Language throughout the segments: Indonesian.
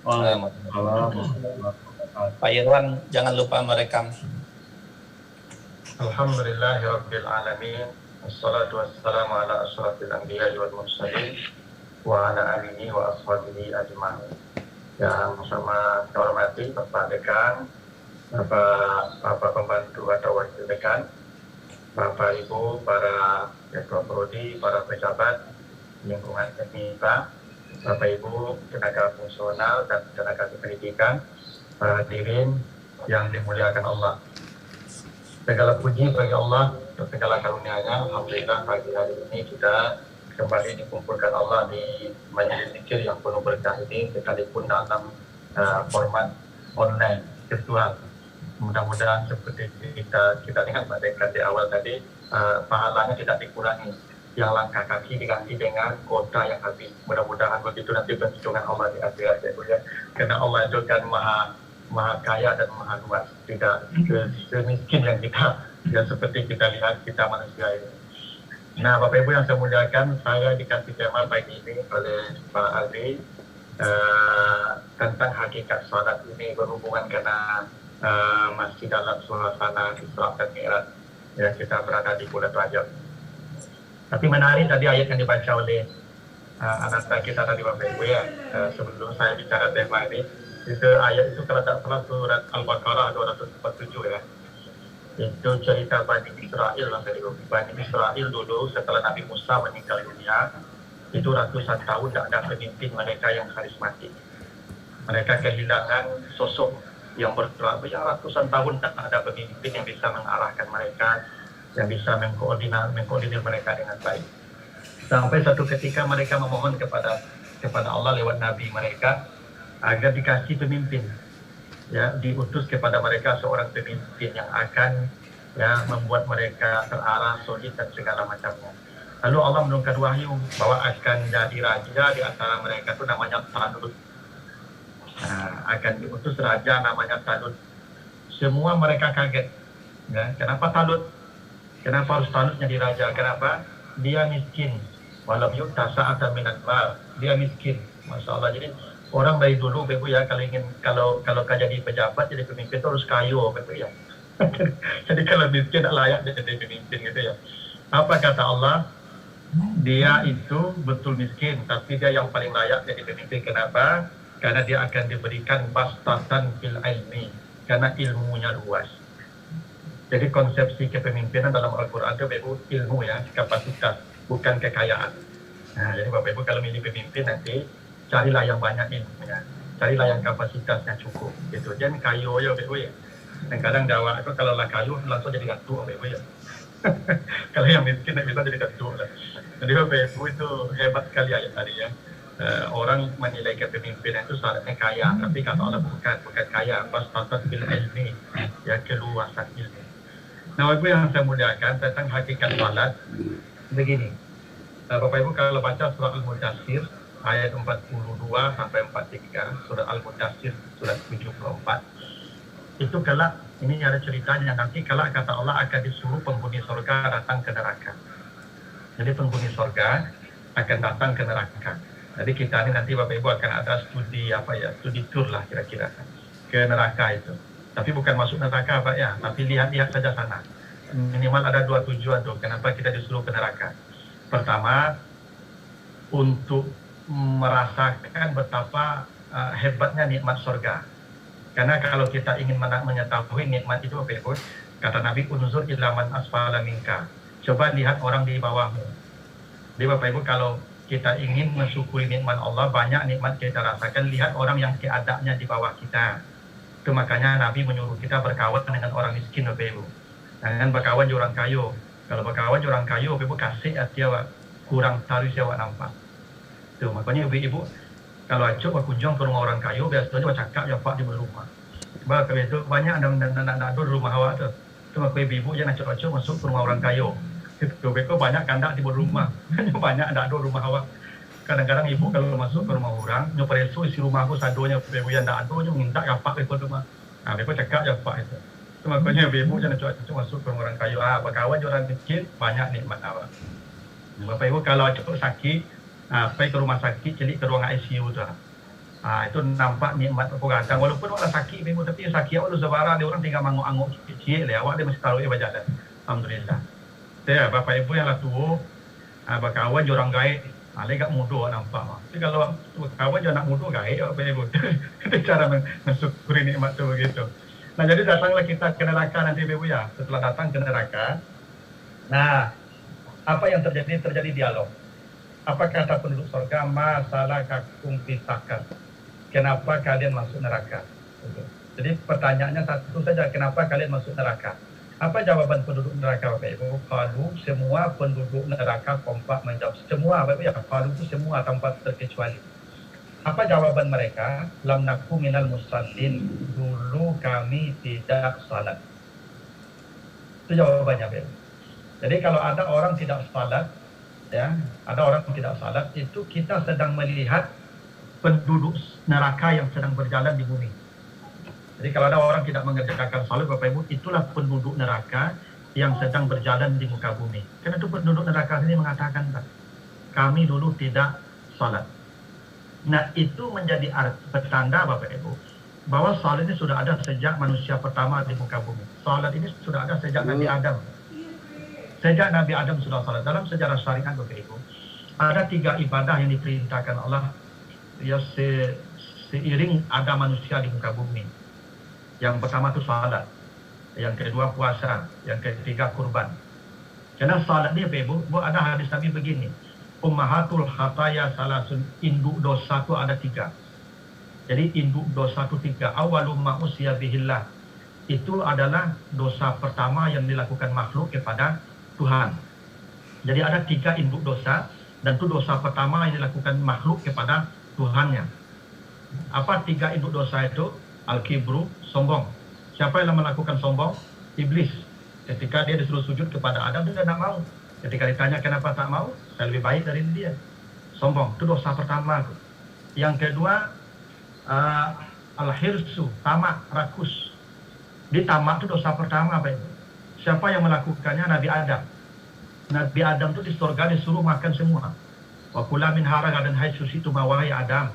Waalaikumsalam. Pak Irwan, jangan lupa merekam. Alhamdulillahirabbil alamin. Wassalatu wassalamu ala asyrafil anbiya'i wal mursalin wa ala alihi wa ashabihi ajma'in. Yang sama saya hormati Bapak Dekan, Bapak Pembantu atau Wakil Dekan, Bapak Ibu, para Ketua Prodi, para pejabat lingkungan FMIPA, Bapak Ibu, tenaga fungsional dan tenaga pendidikan, para hadirin yang dimuliakan Allah. Segala puji bagi Allah untuk segala karunia-Nya. Alhamdulillah pagi hari ini kita kembali dikumpulkan Allah di majelis zikir yang penuh berkah ini, sekalipun dalam format online virtual. Mudah-mudahan seperti kita lihat pada di awal tadi, pahalanya tidak dikurangi. Yang langkah kaki diganti dengan kota yang habis. Mudah-mudahan begitu nanti perhitungan Allah di akhirat ya. Karena Allah itu kan maha kaya dan maha luas, tidak semiskin yang kita, yang seperti kita lihat kita manusia ini. Nah, Bapak Ibu yang saya muliakan, saya dikasih tema pagi ini oleh Pak Aldi tentang hakikat salat ini berhubungan karena masih dalam suasana Isra dan Mi'raj ya, kita berada di bulan Rajab. Tapi menarik tadi ayat yang dibaca oleh anak kita tadi Bapak Ibu ya, sebelum saya bicara tema ini, itu ayat itu kalau tak salah surat Al-Baqarah 247 ya. Itu cerita Bani Israel lah dari Bani Israel dulu setelah Nabi Musa meninggal dunia, itu ratusan tahun tidak ada pemimpin mereka yang karismatik. Mereka kehilangan sosok yang bertelaga, ratusan tahun tak ada pemimpin yang bisa mengarahkan mereka, yang bisa mengkoordinir mereka dengan baik. Sampai satu ketika mereka memohon kepada Allah lewat Nabi mereka agar dikasih pemimpin, ya, diutus kepada mereka seorang pemimpin yang akan ya membuat mereka terarah, solid dan segala macamnya. Lalu Allah menurunkan wahyu bahwa akan jadi raja di antara mereka itu namanya Talut. Akan diutus raja namanya Talut. Semua mereka kaget. Ya, kenapa Talut? Kenapa harus Talut jadi raja? Kenapa? Dia miskin. Walau yu'ta sa'atan minal mal. Dia miskin. Masya Allah. Jadi orang dari dulu, Ibu ya, kalau jadi pejabat, jadi pemimpin itu harus kayu, Ibu ya. Jadi kalau miskin tidak layak jadi pemimpin gitu ya. Apa kata Allah? Dia itu betul miskin, tapi dia yang paling layak jadi pemimpin. Kenapa? Karena dia akan diberikan bastatan fil ilmi, karena ilmunya luas. Jadi konsepsi kepemimpinan dalam Al-Quran itu Ibu ilmu ya, kapasitas, bukan kekayaan. Nah, jadi Bapak Ibu kalau milih pemimpin nanti carilah yang banyak ilmunya, carilah yang kapasitasnya cukup gitu. Jangan kayu ya Bapak Ibu ya. Dan kadang dakwah itu kalau lah kayu langsung jadi gatu Bapak Ibu ya. Kalau yang miskin tidak bisa jadi gatu lah. Jadi Bapak Ibu itu hebat sekali ayat tadi ya. Orang menilai kepemimpinan itu syaratnya kaya, tapi kata Allah bukan kaya, bastatan bil ilmi, ya keluasan ilmu. Nah, Bapak Ibu yang saya muliakan tentang hakikat salat begini. Bapak Ibu kalau baca surah Al-Mudaththir ayat 42 sampai 43, surah Al-Mudaththir surat 74. Itu kelak ini ada ceritanya nanti kelak kata Allah akan disuruh penghuni surga datang ke neraka. Jadi penghuni surga akan datang ke neraka. Jadi kita ini nanti Bapak Ibu akan ada studi tour lah kira-kira ke neraka itu. Tapi bukan masuk neraka Pak ya, tapi lihat-lihat saja sana. Minimal ada dua tujuan tuh, kenapa kita disuruh ke neraka. Pertama, untuk merasakan betapa hebatnya nikmat surga. Karena kalau kita ingin mengetahui nikmat itu Bapak Ibu, kata Nabi, unzur ila man asfala minka. Coba lihat orang di bawahmu. Jadi Bapak Ibu kalau kita ingin mensyukuri nikmat Allah, banyak nikmat kita rasakan, lihat orang yang keadaannya di bawah kita. Itu makanya Nabi menyuruh kita berkawan dengan orang miskin Bapak Ibu. Jangan berkawan dengan orang kayu. Kalau berkawan dengan orang kayu, Bapak Ibu kasih dia kurang taruh dia nampak. Itu makanya Ibu kalau acuk berkunjung ke rumah orang kayu, biasanya cakap ya Pak di rumah. Sebab kalau itu banyak anak di rumah awak tu. Itu makanya Ibu jangan acuk-acuk masuk ke rumah orang kayu. Itu Bapak banyak kandak di rumah. Banyak anak di rumah awak. Kadang-kadang Ibu kalau masuk ke rumah orang, nyopar itu isi rumah aku sadonya Ibu yang tak ada, minta ya Pak Ibu rumah. Nah, Ibu cakap ya Pak itu. Itu makanya Ibu jangan acuk-acuk masuk ke rumah orang kayu. Berkawan orang miskin, banyak nikmat awak. Bapak Ibu kalau acuk sakit, pergi ke rumah sakit, celik ke ruang ICU tu. Itu nampak nikmat pergadang. Walaupun orang sakit, tapi sakit awak lu sebara, dia orang tinggal manguk-anguk kecil lah. Awak dia mesti taruh dia berjalan. Alhamdulillah. Saya bapak ibu yang lah tua, berkawan jorang gaib. Legak mudah nampak. Tapi kalau berkawan je nak mudah gaib, bapak ibu. Itu cara mensyukuri nikmat tu begitu. Nah, jadi datanglah kita ke neraka nanti ibu ya. Setelah datang ke neraka, nah, apa yang terjadi? Terjadi dialog. Apa kata penduduk surga? Masalah kakum pisahkan. Kenapa kalian masuk neraka? Jadi pertanyaannya satu saja, kenapa kalian masuk neraka? Apa jawaban penduduk neraka Bapak Ibu? Kalau semua penduduk neraka kompak menjawab. Semua Bapak Ibu ya, kalau itu semua tanpa terkecuali. Apa jawaban mereka? Lam naku minal musallin. Dulu kami tidak salat. Itu jawabannya Bapak Ibu. Jadi kalau ada orang tidak salat, ya, ada orang tidak salat, itu kita sedang melihat penduduk neraka yang sedang berjalan di bumi. Jadi kalau ada orang tidak mengerjakan salat Bapak Ibu, itulah penduduk neraka yang sedang berjalan di muka bumi. Karena itu penduduk neraka ini mengatakan, kami dulu tidak salat. Nah, itu menjadi petanda Bapak Ibu bahwa salat ini sudah ada sejak manusia pertama di muka bumi. Salat ini sudah ada sejak Nabi Adam. Sejak Nabi Adam sudah salat. Dalam sejarah syariat Bapak Ibu, ada 3 ibadah yang diperintahkan Allah ya seiring ada manusia di muka bumi. Yang pertama itu salat, yang kedua puasa, yang ketiga kurban. Karena salat ni Bapak Ibu, ada hadis Nabi begini, ummahatul khataya salasun, induk dosa itu ada 3. Jadi induk dosa itu 3. Awwalu ma usya bihillah, itu adalah dosa pertama yang dilakukan makhluk kepada Tuhan. Jadi ada 3 induk dosa, dan itu dosa pertama yang dilakukan makhluk kepada Tuhannya. Apa 3 induk dosa itu? Al-kibru, sombong. Siapa yang melakukan sombong? Iblis. Ketika dia disuruh sujud kepada Adam, dia tidak mau. Ketika ditanya kenapa tak mau, saya lebih baik dari dia. Sombong, itu dosa pertama. Yang kedua, al-hirsu, tamak, rakus. Di tamak itu dosa pertama, Pak Ibu. Siapa yang melakukannya? Nabi Adam. Nabi Adam itu di surga disuruh makan semua. Wa kula min hara dan haitsu situ mawai Adam.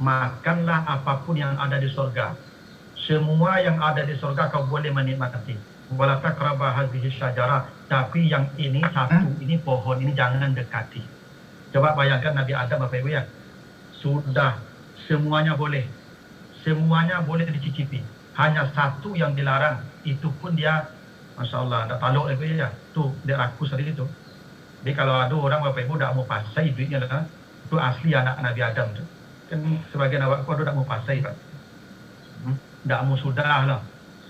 Makanlah apapun yang ada di surga. Semua yang ada di surga kau boleh menikmati. Wala taqrabu hadhihi syajarah, tapi yang ini satu, ini pohon ini jangan dekati. Coba bayangkan Nabi Adam Bapak Ibu ya. Sudah semuanya boleh. Semuanya boleh dicicipi. Hanya satu yang dilarang, itu pun dia Masya Allah, tak taluk Bapak Ibu ya. Tu dia rakus tadi itu. Jadi kalau ada orang Bapak Ibu tak mau pasai duitnya lah, itu asli anak Nabi Adam tu. Kan sebagian awak kau tak mau pasai Pak. Tak mau sudah lah.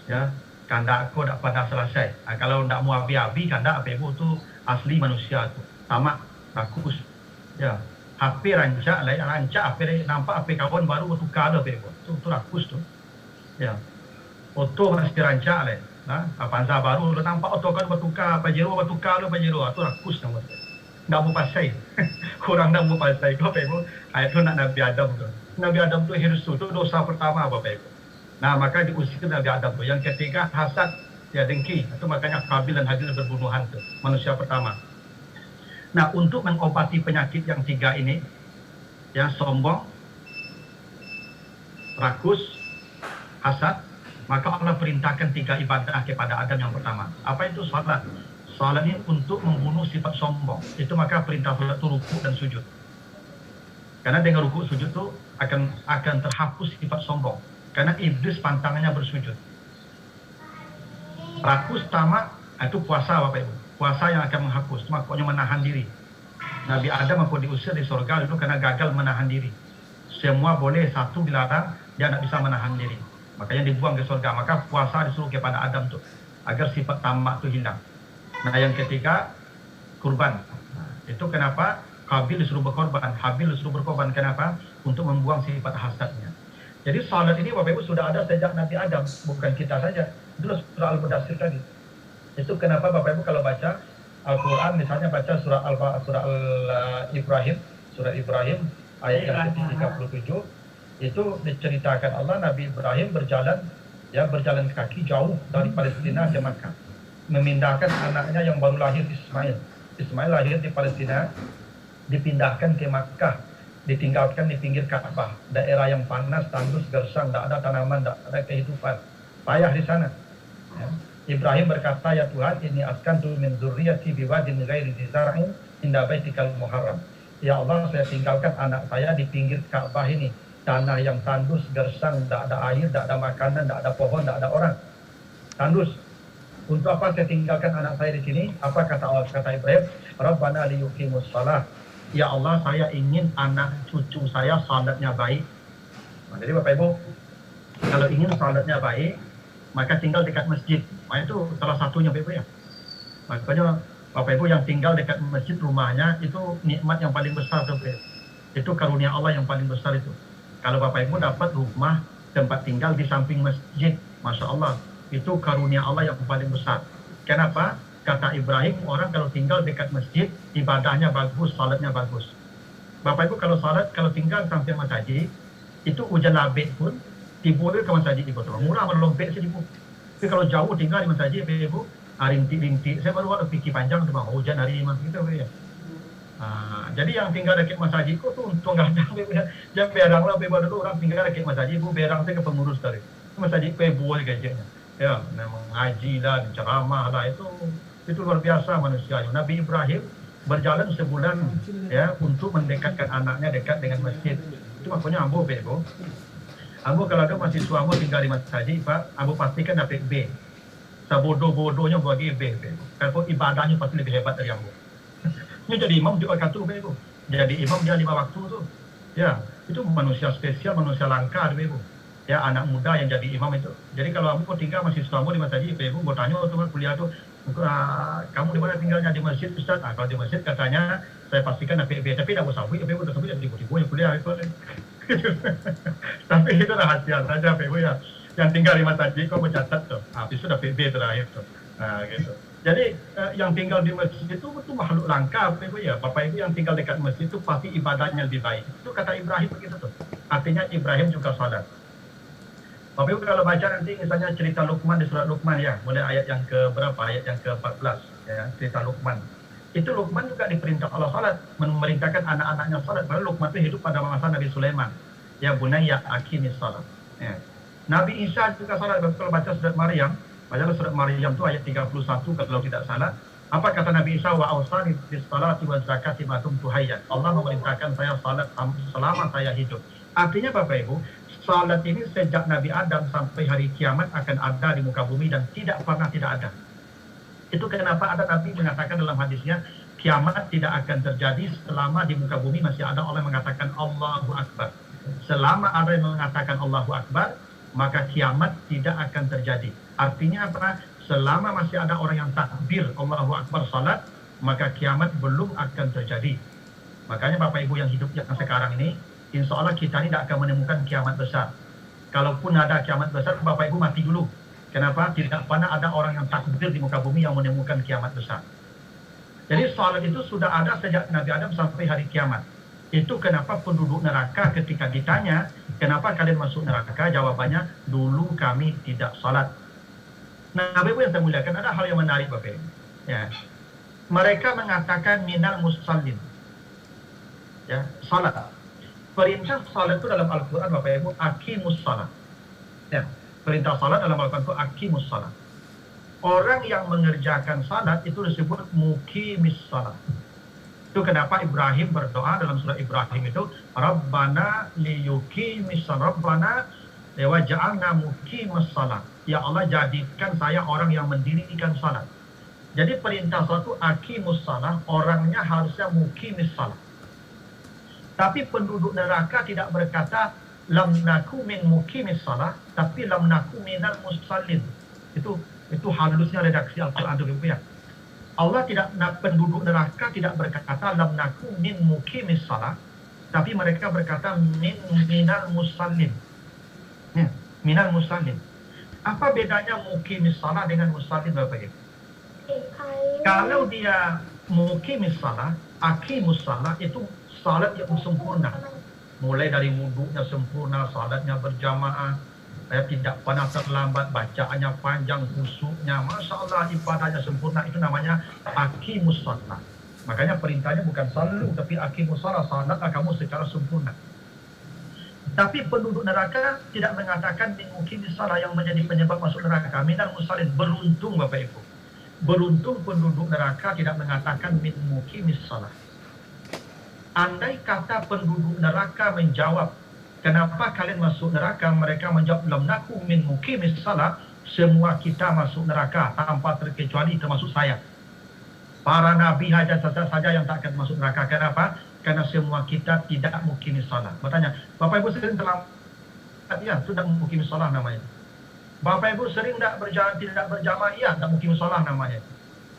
Ya, kandak kau tak pada selesai. Kalau tak mau api-api kandak Bapak Ibu tu asli manusia tu. Tamak, rakus. Ya, HP rancak lah, rancak HP nampak HP kawan baru bertukar dah Bapak Ibu. Tu rakus tu. Ya. Oto masih rancak lah. Avanza baru lo nampak auto kan bertukar Pajero bertukar lo Pajero tu rakus nama tu. Nak mau pasai. Kurang nak mau pasai Bapak Ibu. Itu nak Nabi Adam tu. Nabi Adam tu hirsu tu dosa pertama Bapak Ibu. Nah, maka diusirkan Nabi Adam tu. Yang ketiga hasad, ya dengki. Itu makanya Qabil dan Habil berbunuhan tu. Manusia pertama. Nah, untuk mengobati penyakit yang 3 ini, ya sombong, rakus, hasad, maka Allah perintahkan 3 ibadah kepada Adam yang pertama. Apa itu? Salat. Salat ini untuk membunuh sifat sombong. Itu maka perintah salat itu rukuk dan sujud. Karena dengan rukuk sujud itu akan terhapus sifat sombong. Karena iblis pantangannya bersujud. Rakus, tamak, itu puasa Bapak Ibu. Puasa yang akan menghapus. Makanya menahan diri. Nabi Adam aku diusir di surga itu karena gagal menahan diri. Semua boleh, satu dilarang, dia tidak bisa menahan diri. Makanya dibuang ke surga. Maka puasa disuruh kepada Adam tu agar sifat tamak tu hilang. Nah, yang ketiga kurban. Nah, itu kenapa Qabil disuruh berkorban, Habil disuruh berkorban. Kenapa? Untuk membuang sifat hasadnya. Jadi salat ini Bapak Ibu sudah ada sejak Nabi Adam, bukan kita saja. Itu surah Al-Mudaththir tadi. Itu kenapa Bapak Ibu kalau baca Al-Quran, misalnya baca surah Ibrahim ayat yang ke-37, itu diceritakan Allah Nabi Ibrahim berjalan kaki jauh dari Palestina ke Makkah, memindahkan anaknya yang baru lahir Ismail lahir di Palestina, dipindahkan ke Makkah ditinggalkan di pinggir Ka'bah, daerah yang panas, tandus, gersang, tidak ada tanaman, tidak ada kehidupan, payah di sana. Ya. Ibrahim berkata, ya Tuhan, ini askantu min dzurriyyati biwadin ghairi dzi zar'in inda baitikal muharram. Ya Allah, saya tinggalkan anak saya di pinggir Ka'bah ini, tanah yang tandus, gersang, tidak ada air, tidak ada makanan, tidak ada pohon, tidak ada orang, tandus. Untuk apa saya tinggalkan anak saya di sini? Apa kata Allah? Kata Ibrahim, Rabbana liyuqimus shalah. Ya Allah, saya ingin anak cucu saya salatnya baik. Nah, jadi Bapak Ibu, kalau ingin salatnya baik, maka tinggal dekat masjid. Nah, itu salah satunya Bapak Ibu ya. Makanya Bapak Ibu yang tinggal dekat masjid rumahnya itu nikmat yang paling besar Bapak Ibu. Itu karunia Allah yang paling besar itu. Kalau Bapak Ibu dapat rumah tempat tinggal di samping masjid, Masya Allah, itu karunia Allah yang paling besar. Kenapa? Kata Ibrahim, orang kalau tinggal dekat masjid, ibadahnya bagus, salatnya bagus. Bapak Ibu kalau salat, kalau tinggal samping masjid, itu hujan labik pun, tibu ke masjid itu. Murah melompek sih tibu. Tapi kalau jauh tinggal di masjid, Bapak Ibu, rintik-rintik. Saya baru ada fikir panjang, hujan hari ini, gitu ya. Jadi yang tinggal dekat masjid itu tuh untung nggak ada. Jangan berang lah, Bapak Ibu dulu orang tinggal dekat masjid, Ibu berang saya ke pengurus tadi. Masjid Bapak kayaknya. Ya, mengaji lah, ceramah lah, itu luar biasa manusia. Nabi Ibrahim berjalan sebulan ya untuk mendekatkan anaknya dekat dengan masjid. Itu makanya Ambo Bebo. Ambo kalau ada mahasiswa Ambo tinggal di masjid, Pak, Ambo pastikan dapat B. Sebodoh-bodohnya bagi B. Kalau ibadahnya pasti lebih hebat dari Ambo. Ini jadi imam juga kata Bebo. Jadi imam dia 5 waktu tuh. Ya, itu manusia spesial, manusia langka Bebo. Ya, anak muda yang jadi imam itu. Jadi kalau kamu tinggal masih suamu di masjid, ibu mau tanya waktu kuliah tuh, kamu di mana tinggalnya di masjid, Ustaz? Kalau di masjid katanya saya pastikan APB, tapi tidak usah ibu udah sampai di ibu yang kuliah itu. Tapi itu rahasia saja, ibu ya. Yang tinggal di masjid, kau mencatat tuh. Habis itu APB terakhir tuh. Nah, gitu. Jadi yang tinggal di masjid itu makhluk langka, ibu ya. Bapak ibu yang tinggal dekat masjid itu pasti ibadahnya lebih baik. Itu kata Ibrahim begitu tuh. Artinya Ibrahim juga salat. Bapak Ibu kalau baca nanti misalnya cerita Luqman di surat Luqman ya, mulai ayat yang ke berapa? Ayat yang ke-14 ya, cerita Luqman. Itu Luqman juga diperintah Allah salat, memerintahkan anak-anaknya salat. Padahal Luqman itu hidup pada masa Nabi Sulaiman. Ya bunayya aqimis salat. Ya. Nabi Isa juga salat. Kalau baca surat Maryam, baca surat Maryam itu ayat 31 kalau tidak salah. Apa kata Nabi Isa? Wa awsani bis salati wa zakati ma dumtu hayyan. Allah memerintahkan saya salat selama saya hidup. Artinya Bapak Ibu, salat ini sejak Nabi Adam sampai hari kiamat akan ada di muka bumi dan tidak pernah tidak ada. Itu kenapa ada Nabi mengatakan dalam hadisnya, kiamat tidak akan terjadi selama di muka bumi masih ada orang yang mengatakan Allahu Akbar. Selama ada yang mengatakan Allahu Akbar, maka kiamat tidak akan terjadi. Artinya apa? Selama masih ada orang yang takbir Allahu Akbar salat, maka kiamat belum akan terjadi. Makanya Bapak Ibu yang hidup yang sekarang ini, insya Allah kita ini tidak akan menemukan kiamat besar. Kalaupun ada kiamat besar, Bapak Ibu mati dulu. Kenapa? Tidak pernah ada orang yang takbir di muka bumi yang menemukan kiamat besar. Jadi salat itu sudah ada sejak Nabi Adam sampai hari kiamat. Itu kenapa penduduk neraka ketika ditanya, kenapa kalian masuk neraka? Jawabannya, dulu kami tidak salat. Nah, Bapak Ibu yang saya muliakan, ada hal yang menarik Bapak Ibu. Ya. Mereka mengatakan minal musallin. Ya, salat. Perintah salat itu dalam Al-Quran Bapak Ibu, aqimus salat. Ya, perintah salat dalam Al-Quran itu aqimus salat. Orang yang mengerjakan salat itu disebut muqimis salat. Itu kenapa Ibrahim berdoa dalam surah Ibrahim itu, Rabbana liyuqimis salat, Rabbana waj'alna muqimis salat. Ya Allah, jadikan saya orang yang mendirikan salat. Jadi perintah salat itu aqimus salat, orangnya harusnya muqimis salat. Tapi penduduk neraka tidak berkata lam naku min muqimis salah, tapi lam naku minal musallin. Itu halusnya redaksi Al-Qur'an itu ya. Allah tidak, penduduk neraka tidak berkata lam naku min muqimis salah, tapi mereka berkata minal musallin. Ya, minal musallin. Apa bedanya muqimis salah dengan musallin Bapak Ibu? Kalau dia muqimis salah, aqimus salah itu salat yang sempurna, mulai dari wudhunya sempurna, salatnya berjamaah, tidak pernah terlambat, bacaannya panjang, khusyuknya, Masya Allah, ibadahnya sempurna, itu namanya aqimus salat. Makanya perintahnya bukan salu, tapi aqimus shalah, salatlah kamu secara sempurna. Tapi penduduk neraka tidak mengatakan min muqimis shalah yang menjadi penyebab masuk neraka. Minal musallin, beruntung Bapak Ibu. Beruntung penduduk neraka tidak mengatakan min muqimis shalah. Andai kata penduduk neraka menjawab, kenapa kalian masuk neraka? Mereka menjawab, lam naku min muqimis shalah, semua kita masuk neraka tanpa terkecuali termasuk saya. Para nabi saja yang tak akan masuk neraka. Kenapa? Karena semua kita tidak muqimis shalah. Bertanya, Bapak Ibu sering terlambat? Ya, sudah muqimis shalah namanya. Bapak Ibu sering tidak berjamaah? Ya, tidak muqimis shalah namanya.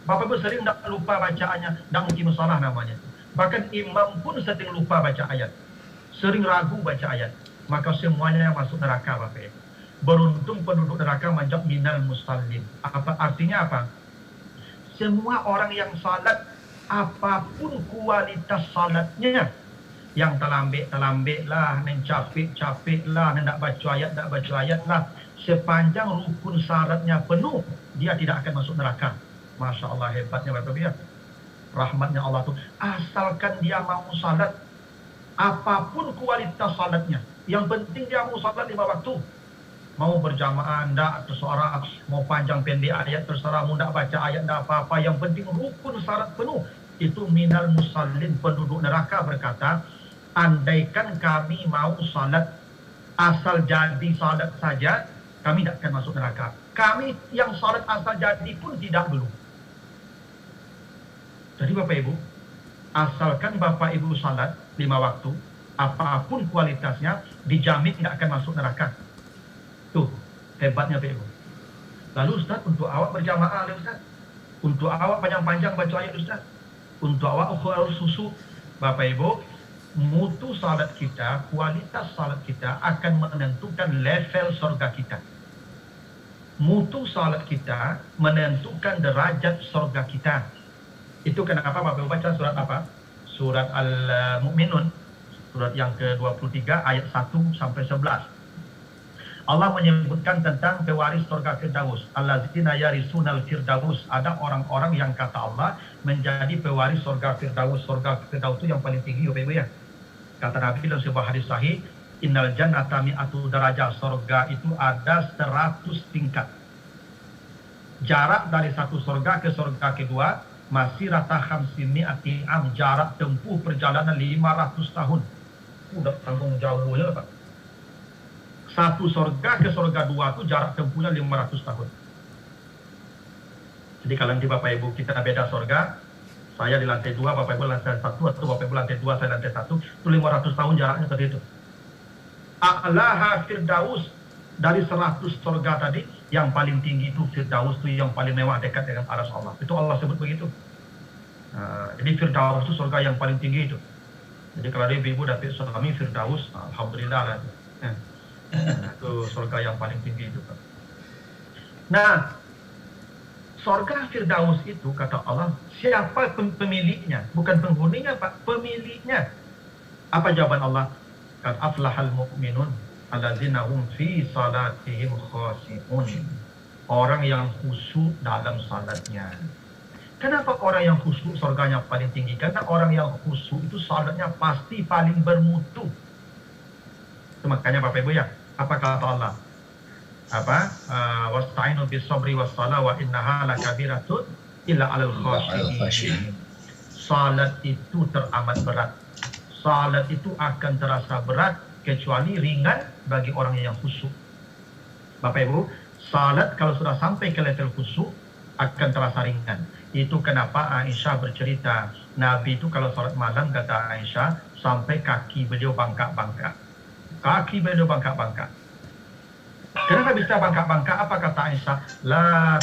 Bapak Ibu sering tidak lupa bacaannya? Tidak muqimis shalah namanya. Bahkan imam pun sering lupa baca ayat. Sering ragu baca ayat. Maka semuanya yang masuk neraka Bapak Ibu. Beruntung penduduk neraka menjawab minal musallin. Artinya apa? Semua orang yang salat, apapun kualitas salatnya, yang terlambik lah, yang capek lah, yang tak baca ayat lah, sepanjang rukun syaratnya penuh, dia tidak akan masuk neraka. Masya Allah, hebatnya Bapak Ibu ya. Rahmatnya Allah tuh, asalkan dia mau salat, apapun kualitas salatnya, yang penting dia mau salat 5 waktu. Mau berjamaah, enggak, terserah. Mau panjang pendek ayat, terserah. Mau enggak baca ayat, enggak apa-apa. Yang penting rukun syarat penuh. Itu minal musallin. Penduduk neraka berkata, andaikan kami mau salat, asal jadi salat saja, kami tidak akan masuk neraka. Kami yang salat asal jadi pun tidak belum. Jadi Bapak Ibu, asalkan Bapak Ibu salat 5 waktu, apapun kualitasnya, dijamin tidak akan masuk neraka. Tuh, hebatnya Bapak Ibu. Lalu Ustaz, untuk awak berjamaah Ustaz, untuk awak panjang-panjang baca ayat Ustaz, untuk awak harus susu. Bapak Ibu, mutu salat kita, kualitas salat kita akan menentukan level surga kita. Mutu salat kita menentukan derajat surga kita. Itu kenapa Bapak Ibu baca surat apa? Surat Al-Mu'minun, surat yang ke-23 ayat 1 sampai 11. Allah menyebutkan tentang pewaris surga Firdaus. Allazina yarisunal Firdaus. Ada orang-orang yang kata Allah menjadi pewaris surga Firdaus. Surga Firdaus itu yang paling tinggi, Bapak Ibu ya. Kata Nabi dalam sebuah hadis sahih, innal jannata mi'atu darajah. Surga itu ada 100 tingkat. Jarak dari satu surga ke surga kedua masih rata khamsimi'ati am. Jarak tempuh perjalanan 500 tahun. Udah tanggung jauhnya Pak. Satu surga ke surga dua itu jarak tempuhnya 500 tahun. Jadi kalau nanti Bapak Ibu kita beda surga, saya di lantai 2, Bapak Ibu lantai 1, atau Bapak Ibu lantai 2, saya lantai 1, itu 500 tahun jaraknya seperti itu. A'laha Firdaus, dari 100 surga tadi, yang paling tinggi itu Firdaus, itu yang paling mewah dekat dengan arsy Allah. Itu Allah sebut begitu. Jadi Firdaus itu surga yang paling tinggi itu. Jadi kalau ibu dapat suami Firdaus, alhamdulillah lah. Itu surga yang paling tinggi itu. Nah, surga Firdaus itu kata Allah, siapa pemiliknya? Bukan penghuninya Pak, pemiliknya. Apa jawaban Allah? Qad aflahal mu'minun alladzina hum fi salatihim khashi'un. Orang yang khusyuk dalam salatnya. Kenapa orang yang khusyuk surganya paling tinggi? Karena orang yang khusyuk itu salatnya pasti paling bermutu. Itu makanya Bapak Ibu ya, apa kata Allah? Wasta'inu bis sabri was salah wa innaha lakabiratun illa 'alal khashiyin. Salat itu teramat berat. Salat itu akan terasa berat kecuali ringan bagi orang yang khusyuk. Bapak Ibu, salat kalau sudah sampai ke level khusyuk akan terasa ringan. Itu kenapa Aisyah bercerita, Nabi itu kalau salat malam kata Aisyah sampai kaki beliau bangkak-bangkak. Kaki beliau bangkak-bangkak. Kenapa bisa bangkak-bangkak? Apa kata Aisyah? La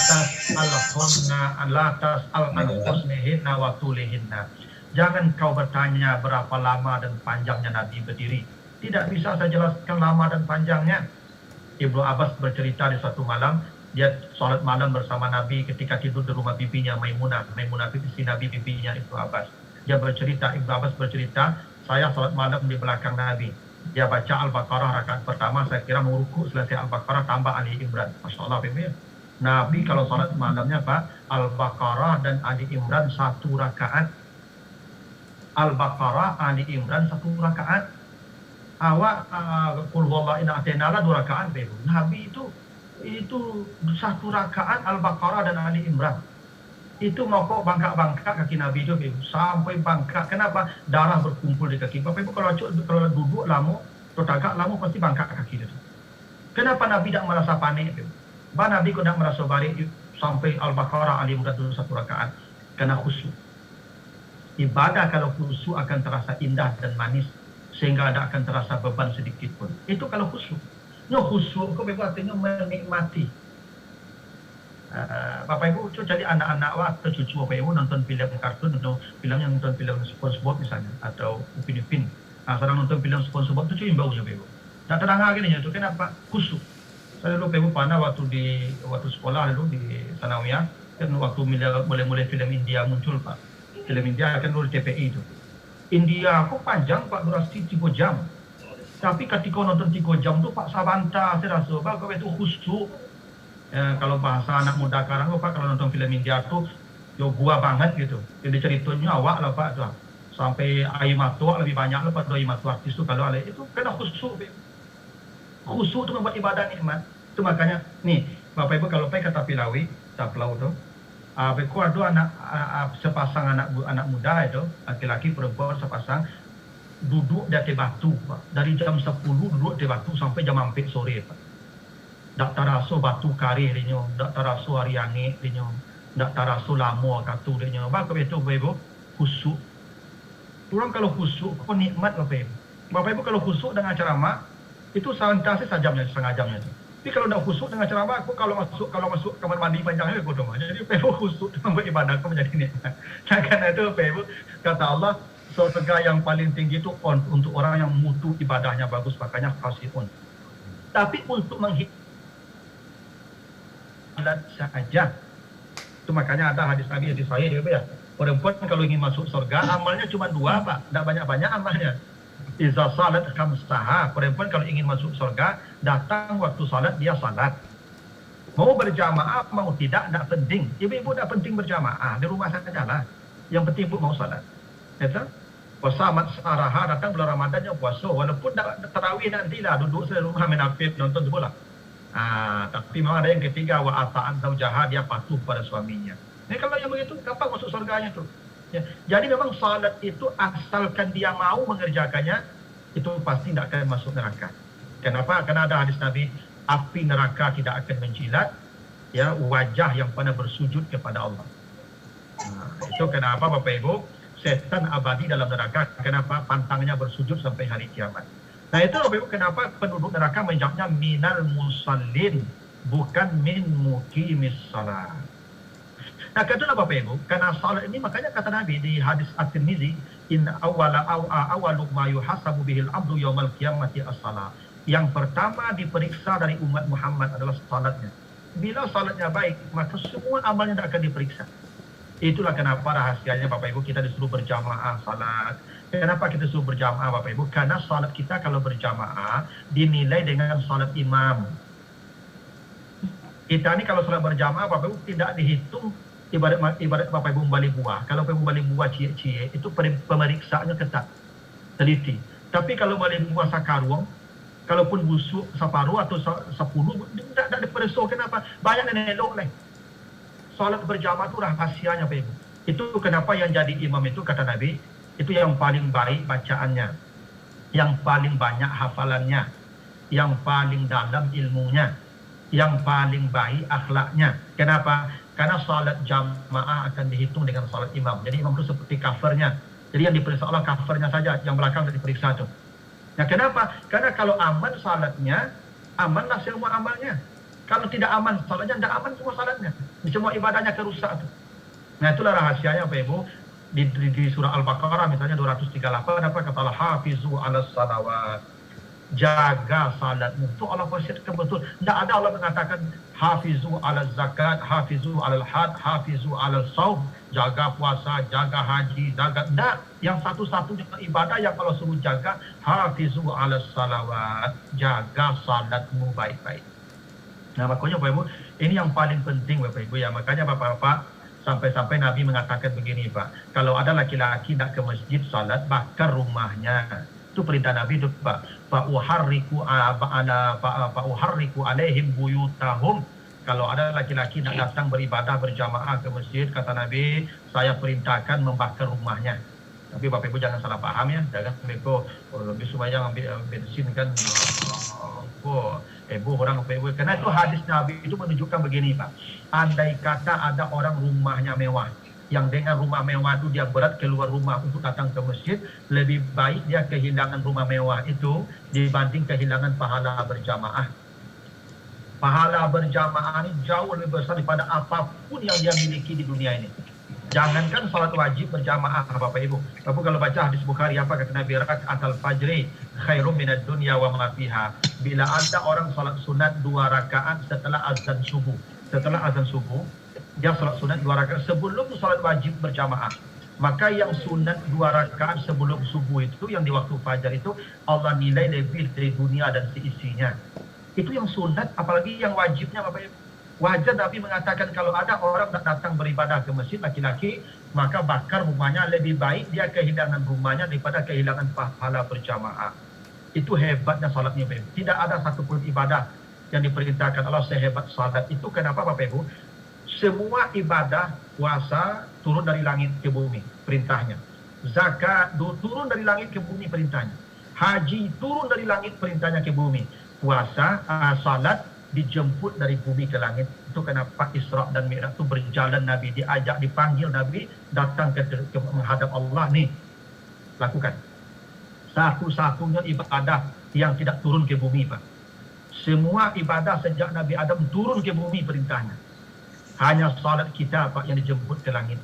tas'al an husnihinna wa tulihinna. Jangan kau bertanya berapa lama dan panjangnya Nabi berdiri. Tidak bisa saya jelaskan lama dan panjangnya. Ibnu Abbas bercerita di suatu malam, dia sholat malam bersama Nabi ketika tidur di rumah bibinya Maimunah. Maimunah itu istri Nabi, bibinya Ibnu Abbas. Dia bercerita, Ibnu Abbas bercerita, saya sholat malam di belakang Nabi. Dia baca Al-Baqarah rakaat pertama, saya kira mau ruku, selesai Al-Baqarah tambah Ali Imran. Masya Allah, Nabi kalau sholat malamnya Pak, Al-Baqarah dan Ali Imran 1 rakaat. Al-Baqarah, Ali Imran 1 rakaat. Awak qul huwallahu inna atainala 2 rakaat Bapak Ibu. Nabi itu 1 rakaat Al-Baqarah dan Ali Imran. Itu mokok bangkak-bangkak kaki Nabi itu Bapak Ibu. Sampai bangkak. Kenapa? Darah berkumpul di kaki. Bapak Ibu kalau duduk lama, atau tagak lama pasti bangkak kaki itu. Kenapa Nabi tidak merasa panik Bapak Ibu? Nabi kok tidak merasa balik sampai Al-Baqarah Ali Imran 1 rakaat? Karena khusyuk. Ibadah kalau khusyuk akan terasa indah dan manis, sehingga tidak akan terasa beban sedikit pun. Itu kalau khusyuk. Khusyuk itu artinya menikmati. Bapak Ibu, jadi anak-anak atau cucu Bapak Ibu nonton film kartun atau nonton film SpongeBob misalnya, atau Upin Ipin. Sekarang nonton film SpongeBob itu cium baunya Bapak Ibu. Nah terang gini itu kenapa? Khusyuk. Saya dulu Bapak Ibu pernah waktu sekolah dulu di Sanawiyah, kan waktu mulai film India muncul Pak. Film India kan dulu di TPI itu. India kok panjang Pak, durasi 3 jam. Tapi ketika nonton 3 jam tuh Pak Sabanta saya rasa Pak itu khusyuk. Kalau bahasa anak muda sekarang Pak, kalau nonton film India tuh gua banget gitu. Jadi ceritanya awak lah Pak tuh. Sampai air mata lebih banyak lah Pak, air mata artis tuh kalau ada itu kena khusyuk. Khusyuk itu membuat ibadah nikmat. Itu makanya nih Bapak Ibu kalau pergi ke Tapilawi, Taplau tuh beku ada sepasang anak muda itu, laki-laki perempuan sepasang, duduk di atas batu Pak. Dari jam 10 duduk di batu sampai jam 4 sore Pak. Tak terasa batu kari dia, tak terasa hari angin dia, tak terasa lama katu dia. Bapak itu Bapak Ibu khusyuk. Orang kalau khusyuk kok nikmat Bapak Ibu. Bapak Ibu kalau khusyuk dengan ceramah itu santai sajamnya, setengah jamnya itu. Tapi kalau tidak khusyuk dengan ceramah, aku kalau masuk kamar mandi panjangnya aku dong. Jadi Bapak khusyuk dalam beribadah aku menjadi nikmat. Karena itu Bapak kata Allah, surga yang paling tinggi itu untuk orang yang mutu ibadahnya bagus, makanya khasiun. Tapi untuk menghidupkan saja, itu makanya ada hadis Nabi hadis saya juga ya. Perempuan kalau ingin masuk surga amalnya cuma 2 Pak, tidak banyak-banyak amalnya. Iza salat khamsaha, perempuan kalau ingin masuk surga, datang waktu salat dia salat. Mau berjamaah, mau tidak penting. Ibu-ibu tidak penting berjamaah, di rumah saja lah. Yang penting ibu mau salat. Itu? Puasa amat saraha, datang bulan Ramadan yang puasa. Walaupun tarawih nanti lah, duduk di rumah menafid, nonton bola. Tapi memang ada yang ketiga, wa ata'an zawjaha, dia patuh pada suaminya. Ini kalau yang begitu, kapan masuk surganya tuh? Ya, jadi memang salat itu asalkan dia mau mengerjakannya, itu pasti tidak akan masuk neraka. Kenapa? Karena ada hadis Nabi, api neraka tidak akan menjilat ya wajah yang pernah bersujud kepada Allah. Itu kenapa Bapak Ibu, setan abadi dalam neraka. Kenapa? Pantangnya bersujud sampai hari kiamat. Nah itu Bapak Ibu kenapa penduduk neraka menjawabnya minal musallin, bukan min muqimis salat. Nah, katalah Bapak Ibu, karena salat ini makanya kata Nabi di hadis At-Tirmizi, in awalu ma yuhasabu bihil abdu yaumal qiyamati as-salat. Yang pertama diperiksa dari umat Muhammad adalah salatnya. Bila salatnya baik, maka semua amalnya tidak akan diperiksa. Itulah kenapa rahasianya Bapak Ibu kita disuruh berjamaah salat. Kenapa kita disuruh berjamaah Bapak Ibu? Karena salat kita kalau berjamaah dinilai dengan salat imam. Kita ini kalau salat berjamaah Bapak Ibu tidak dihitung ibarat Bapak Ibu membeli buah. Kalau Bapak Ibu membeli buah cie-cie, itu pemeriksaannya ketat, teliti. Tapi kalau membeli buah sakarung, kalaupun busuk separuh atau 10, tidak diperiksa. Kenapa? Banyak yang elok lah. Salat berjamaah itu rahasianya Bapak Ibu. Itu kenapa yang jadi imam itu kata Nabi, itu yang paling baik bacaannya, yang paling banyak hafalannya, yang paling dalam ilmunya, yang paling baik akhlaknya. Kenapa? Karena salat jamaah akan dihitung dengan salat imam. Jadi imam itu seperti covernya. Jadi yang diperiksa Allah covernya saja, yang belakang tidak diperiksa itu. Nah kenapa? Karena kalau aman salatnya, amanlah semua amalnya. Kalau tidak aman salatnya, tidak aman semua salatnya. Semua ibadahnya kerusak itu. Nah itulah rahasianya Bapak Ibu. Di surah Al-Baqarah misalnya 238 apa kata Allah, hafizu ala salawat. Jaga salatmu. Itu Allah wasiatkan betul. Tidak ada Allah mengatakan hafizu ala zakat, hafizu ala had, hafizu ala saum, jaga puasa, jaga haji, jaga. Tidak. Yang satu-satunya ibadah yang Allah suruh jaga, hafizu ala salawat. Jaga salatmu baik-baik. Nah makanya Bapak Ibu, ini yang paling penting Bapak Ibu ya. Makanya Bapak-Bapak, Sampai-sampai Nabi mengatakan begini Pak, kalau ada laki-laki nak ke masjid salat, bakar rumahnya. Itu perintah Nabi itu Pak. Fa'uharriku alaihim buyutahum. Kalau ada laki-laki nak datang beribadah berjamaah ke masjid, kata Nabi, saya perintahkan membakar rumahnya. Tapi Bapak Ibu jangan salah paham ya, jangan lebih sembahyang ambil bensin kan, orang Bapak Ibu. Karena itu hadis Nabi itu menunjukkan begini Pak, andai kata ada orang rumahnya mewah, yang dengan rumah mewah itu dia berat keluar rumah untuk datang ke masjid, lebih baik dia kehilangan rumah mewah itu dibanding kehilangan pahala berjamaah. Pahala berjamaah ini jauh lebih besar daripada apapun yang dia miliki di dunia ini. Jangankan salat wajib berjamaah Bapak Ibu. Tapi kalau baca hadis Bukhari apa kata Nabi, raka'atul fajri khairum minad dunya wa ma fiha. Bila ada orang salat sunat 2 rakaat setelah azan subuh. Setelah azan subuh, dia salat sunat 2 rakaat sebelum salat wajib berjamaah. Maka yang sunat 2 rakaat sebelum subuh itu, yang di waktu fajar itu, Allah nilai lebih dari dunia dan seisinya. Itu yang sunat, apalagi yang wajibnya Bapak Ibu. Wajar Nabi mengatakan kalau ada orang datang beribadah ke masjid laki-laki, maka bakar rumahnya, lebih baik dia kehilangan rumahnya daripada kehilangan pahala berjamaah. Itu hebatnya salatnya Bapak Ibu. Tidak ada satupun ibadah yang diperintahkan Allah sehebat salat itu. Kenapa Bapak Ibu? Semua ibadah, puasa turun dari langit ke bumi perintahnya. Zakat turun dari langit ke bumi perintahnya. Haji turun dari langit perintahnya ke bumi. Puasa, salat dijemput dari bumi ke langit. Itu kenapa Isra dan Mi'raj itu berjalan Nabi, diajak, dipanggil Nabi datang ke menghadap Allah nih. Lakukan. Satu-satunya ibadah yang tidak turun ke bumi Pak. Semua ibadah sejak Nabi Adam turun ke bumi perintahnya. Hanya salat kita Pak yang dijemput ke langit.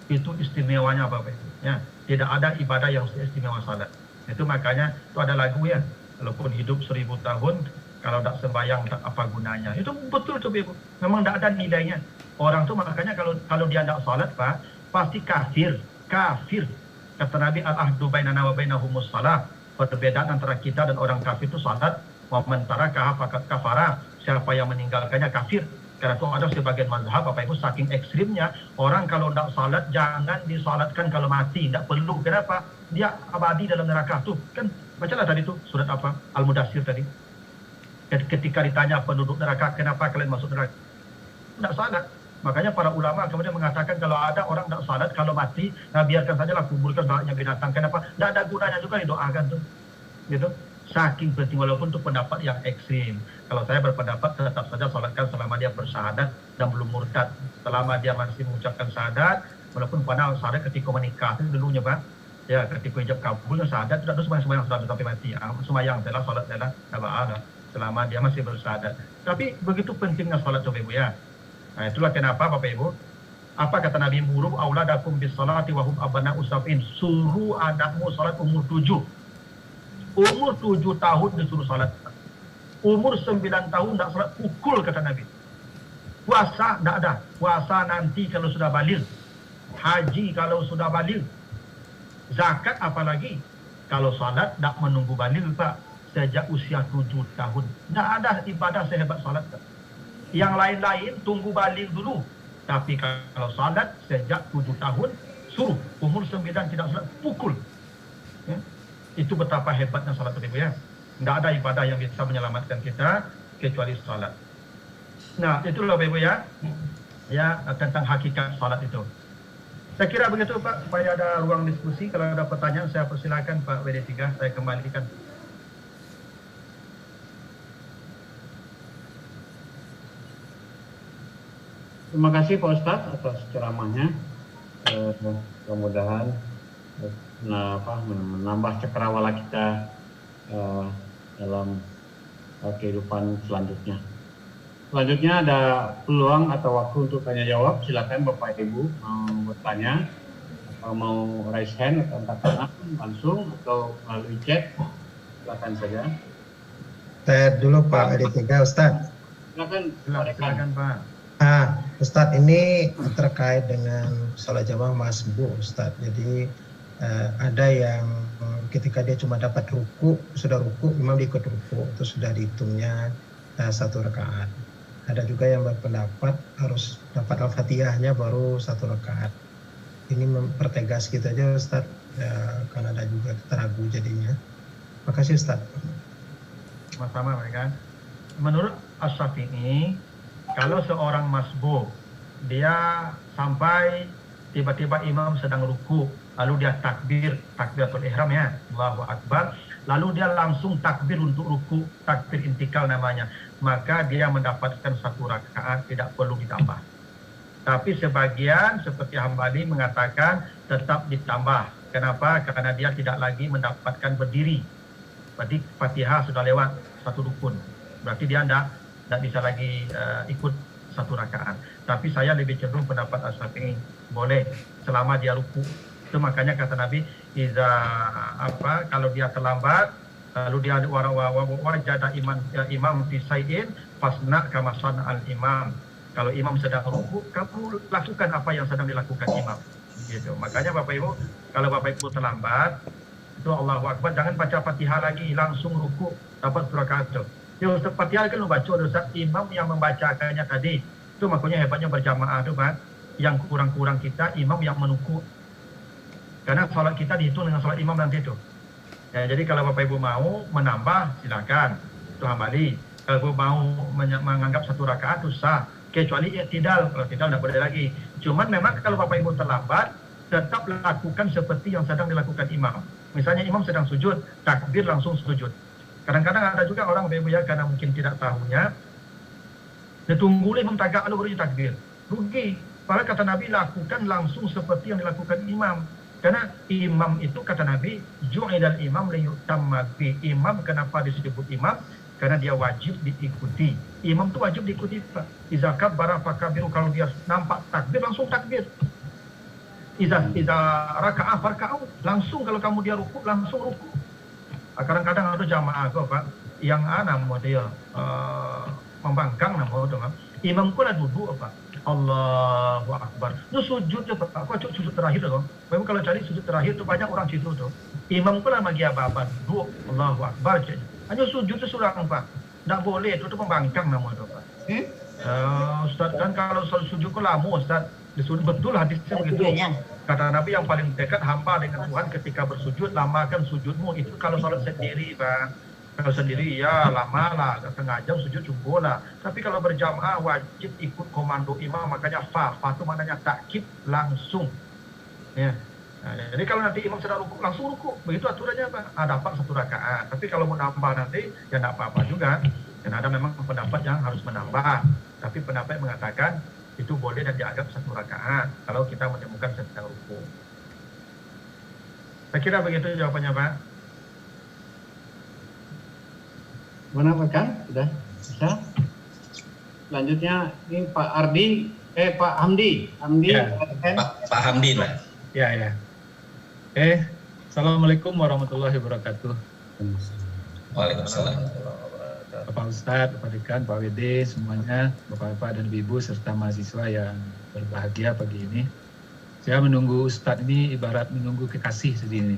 Itu istimewanya Bapak Ibu. Ya, tidak ada ibadah yang istimewa salat. Itu makanya itu ada lagu ya. Walaupun hidup 1000 tahun, kalau tak sembahyang tak apa gunanya. Itu betul tuh Ibu. Memang tak ada nilainya. Orang tuh makanya kalau dia tak salat Pak, pasti kafir. Kafir. Kata Nabi, al-ahdu bainana wa bainahumus salat. Perbedaan antara kita dan orang kafir itu salat. Wa man tarakaha faqad kafara. Siapa yang meninggalkannya kafir. Karena itu ada sebagian mazhab Bapak Ibu saking ekstrimnya, orang kalau tidak salat jangan disalatkan kalau mati, tidak perlu. Kenapa? Dia abadi dalam neraka tuh. Kan bacalah tadi tuh surat apa? Al-Mudaththir tadi. Ketika ditanya penduduk neraka, kenapa kalian masuk neraka? Tidak salat. Makanya para ulama kemudian mengatakan kalau ada orang tidak salat kalau mati, nah biarkan sajalah kuburkan salatnya binatang. Kenapa? Tidak ada gunanya juga didoakan tuh. Gitu. Saking penting, walaupun itu pendapat yang ekstrim. Kalau saya berpendapat tetap saja salatkan selama dia bersyahadat dan belum murtad. Selama dia masih mengucapkan syahadat, walaupun pada syahadat ketika menikah itu dulunya Pak. Ya, ketika ijab kabul syahadat tidak harus sembahyang sampai mati. Sembahyang telah salat telah ada selama dia masih bersyahadat. Tapi begitu pentingnya salat Bapak Ibu ya. Nah, itulah kenapa Bapak Ibu, apa kata Nabi, muru auladakum bis salati wa hum abna'u sab'in. Suruh anakmu salat umur 7. Umur 7 tahun disuruh salat. Umur 9 tahun tidak salat, pukul kata Nabi. Puasa tidak ada. Puasa nanti kalau sudah baligh. Haji kalau sudah baligh. Zakat apalagi. Kalau salat tidak menunggu baligh Pak. Sejak usia 7 tahun. Tidak ada ibadah sehebat salat Pak. Yang lain-lain tunggu baligh dulu. Tapi kalau salat sejak 7 tahun suruh. Umur 9 tidak salat, pukul. Ya. Itu betapa hebatnya salat Ibu ya. Tidak ada ibadah yang bisa menyelamatkan kita kecuali salat. Nah, itulah Ibu ya. Ya, tentang hakikat salat itu. Saya kira begitu Pak, supaya ada ruang diskusi. Kalau ada pertanyaan saya persilakan Pak WD3, saya kembalikan. Terima kasih Pak Ustadz atas ceramahnya. Mudah-mudahan menambah cakrawala kita dalam kehidupan selanjutnya. Selanjutnya ada peluang atau waktu untuk tanya jawab. Silakan Bapak Ibu mau bertanya atau mau raise hand atau angkat tangan langsung atau melalui chat. Silakan saja. Saya dulu Pak WD3 Ustadz. Silakan Pak. Ustadz, ini terkait dengan sholat jamaah masbuh Ustadz. Jadi ada yang ketika dia cuma dapat ruku, sudah ruku, imam ikut ruku, itu sudah dihitungnya 1 rakaat. ada juga yang berpendapat harus dapat Al-Fatihahnya baru 1 rakaat. Ini mempertegas gitu aja Ustaz, karena ada juga terragu jadinya. Makasih Ustaz. Sama-sama mereka. Menurut Asy-Syafi'i, kalau seorang masbuk dia sampai tiba-tiba imam sedang ruku, lalu dia takbiratul ihram ya, Allahu Akbar, lalu dia langsung takbir untuk ruku, takbir intikal namanya, maka dia mendapatkan 1 rakaat, tidak perlu ditambah. Tapi sebagian seperti Hambali mengatakan tetap ditambah. Kenapa? Karena dia tidak lagi mendapatkan berdiri. Berarti Fatihah sudah lewat 1 rukun. Berarti dia tidak bisa lagi ikut 1 rakaat. Tapi saya lebih cenderung pendapat Asy-Syafi'i, boleh selama dia ruku. Itu makanya kata Nabi, kalau dia terlambat, lalu dia wajada imam fi syai'in fasna kama sana'al imam. Kalau imam sedang ruku, kamu lakukan apa yang sedang dilakukan imam. Gitu. Makanya Bapak Ibu, kalau Bapak Ibu terlambat, itu Allahu Akbar, jangan baca Fatihah lagi, langsung ruku, dapat rakaat itu. Ya Ustaz, Fatihah kan baca Ustaz, imam yang membacakannya tadi. Itu makanya hebatnya berjamaah itu Pak. Yang kurang-kurang kita, imam yang menuku. Karena salat kita dihitung dengan salat imam nanti itu. Ya, jadi kalau Bapak Ibu mau menambah, silakan. Itu Hambali. Kalau mau menganggap 1 rakaat, itu sah. Kecuali i'tidal, kalau tidak boleh lagi. Cuman memang kalau Bapak Ibu terlambat, tetap lakukan seperti yang sedang dilakukan imam. Misalnya imam sedang sujud, takbir langsung sujud. Kadang-kadang ada juga orang Bapak Ibu ya, karena mungkin tidak tahunya, dia tunggu imam tagak lalu baru takbir. Rugi. Padahal kata Nabi, lakukan langsung seperti yang dilakukan imam. Karena imam itu kata Nabi, ju'idal imam liyutamma bi. Imam kenapa disebut imam? Karena dia wajib diikuti. Imam itu wajib diikuti. Iza kabbara fakabiru, kalau dia nampak takbir langsung takbir. Iza raka'ah farka'u, langsung kalau kamu dia ruku langsung ruku. Kadang-kadang ada jamaah kok Pak yang mau dia membangkang nama itu Pak. Imam ku lah duduk Pak. Allahu Akbar. Itu sujud ya Pak. Kok sujud terakhir loh. Memang kalau cari sujud terakhir itu banyak orang situ tuh. Imam ku lah bagi apa-apa duduk. Allahu Akbar. Hanya sujud itu surang Pak. Tidak boleh, itu pembangkang nama itu Pak. Ustaz, kan kalau sujud ku lama Ustaz. Disuruh betul hadisnya begitu. Kata Nabi yang paling dekat hamba dengan Tuhan ketika bersujud, lamakan sujudmu. Itu kalau salat sendiri Pak. Kalau sendiri ya lama lah, setengah jam sujud cukup lah. Tapi kalau berjamaah wajib ikut komando imam, makanya fa itu maknanya takkib langsung. Ya. Nah, jadi kalau nanti imam sedang ruku, langsung ruku. Begitu aturannya Pak. Dapat 1 rakaat. Tapi kalau mau nambah nanti, ya tidak apa-apa juga. Dan ada memang pendapat yang harus menambah. Tapi pendapat mengatakan itu boleh dan dianggap 1 rakaat kalau kita menemukan sedang ruku. Saya kira begitu jawabannya Pak. Mana Pak Kang? Sudah bisa? Selanjutnya ini Pak Hamdi. Ya, Pak Hamdi lah. Ya. Assalamualaikum warahmatullahi wabarakatuh. Waalaikumsalam. Bapak Ustadz, Bapak Dekan, Pak WD, semuanya, Bapak-Bapak dan Ibu serta mahasiswa yang berbahagia pagi ini. Saya menunggu Ustadz ini ibarat menunggu kekasih sedini.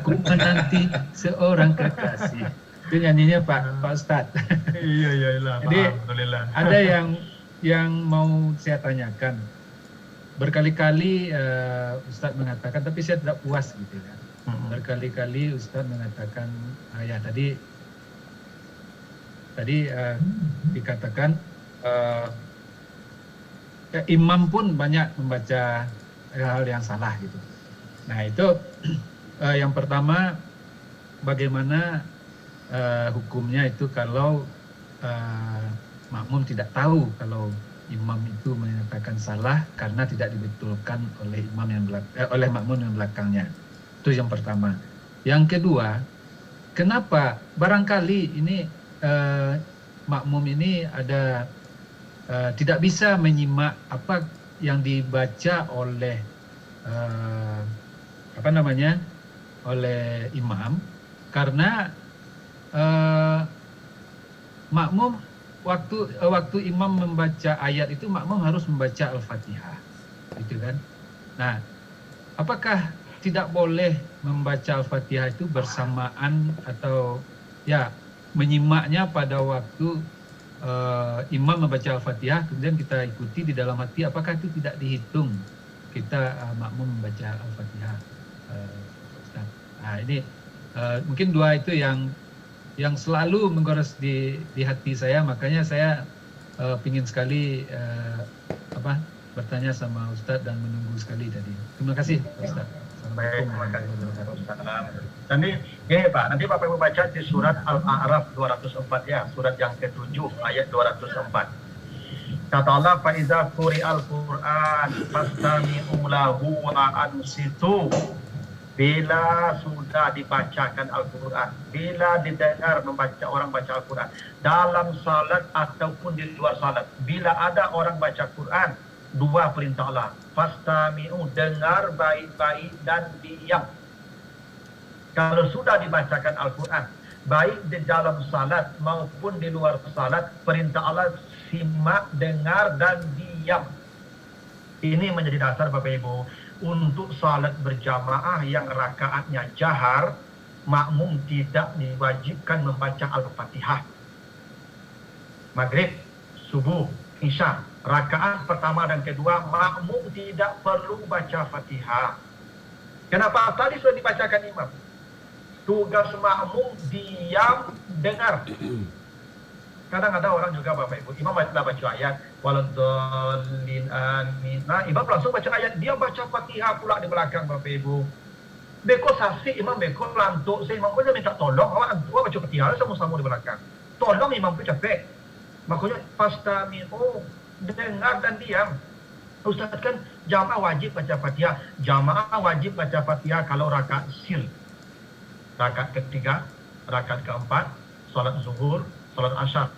Ku menanti seorang kekasih. Itu nyanyinya Pak Ustadz. Iya. Jadi Alhamdulillah. ada yang mau saya tanyakan. Berkali-kali Ustadz mengatakan, tapi saya tidak puas gitu kan. Berkali-kali Ustadz mengatakan, tadi dikatakan imam pun banyak membaca hal yang salah gitu. Nah itu yang pertama, bagaimana hukumnya itu kalau makmum tidak tahu kalau imam itu menyatakan salah karena tidak dibetulkan oleh oleh makmum yang belakangnya. Itu yang pertama. Yang kedua, kenapa barangkali ini makmum ini ada tidak bisa menyimak apa yang dibaca oleh oleh imam, karena makmum waktu imam membaca ayat itu makmum harus membaca Al-Fatihah, gitu kan? Nah, apakah tidak boleh membaca Al-Fatihah itu bersamaan atau ya menyimaknya pada waktu imam membaca Al-Fatihah, kemudian kita ikuti di dalam hati, apakah itu tidak dihitung kita makmum membaca Al-Fatihah? Ustaz. Nah, ini mungkin dua itu yang selalu menggores di hati saya, makanya saya pingin sekali bertanya sama Ustadz dan menunggu sekali tadi. Terima kasih Ustadz. Baik, terima kasih. Nanti gini Pak, nanti Bapak Ibu baca di surat Al-A'raf 204 ya, surat yang ke-7 ayat 204. Kata Allah, fa iza quri'al Qur'an fastami'u lahu wa ansitu. Bila sudah dibacakan Al-Quran, bila didengar orang baca Al-Quran, dalam salat ataupun di luar salat, bila ada orang baca Quran, dua perintah Allah, fastami'u, dengar baik-baik dan diam. Kalau sudah dibacakan Al-Quran, baik di dalam salat maupun di luar salat, perintah Allah simak, dengar dan diam. Ini menjadi dasar Bapak Ibu. Untuk salat berjamaah yang rakaatnya jahar, makmum tidak diwajibkan membaca Al-Fatihah. Maghrib, subuh, isya, rakaat pertama dan kedua, makmum tidak perlu baca Fatihah. Kenapa? Tadi sudah dibacakan imam. Tugas makmum diam, dengar. Kadang ada orang juga Bapak Ibu, imam telah baca ayat, waladhdallin amin. Nah, imam langsung baca ayat, dia baca Fatihah pula di belakang Bapak Ibu. Beko sasik imam, beko lantuk, saya imam pun minta tolong, awak baca Fatihah sama-sama di belakang. Tolong imam pun capek. Makanya fastami'u, dengar dan diam. Ustaz kan jamaah wajib baca Fatihah. Jamaah wajib baca Fatihah kalau rakaat sir. Rakaat ketiga, rakaat keempat, salat zuhur, salat asyar.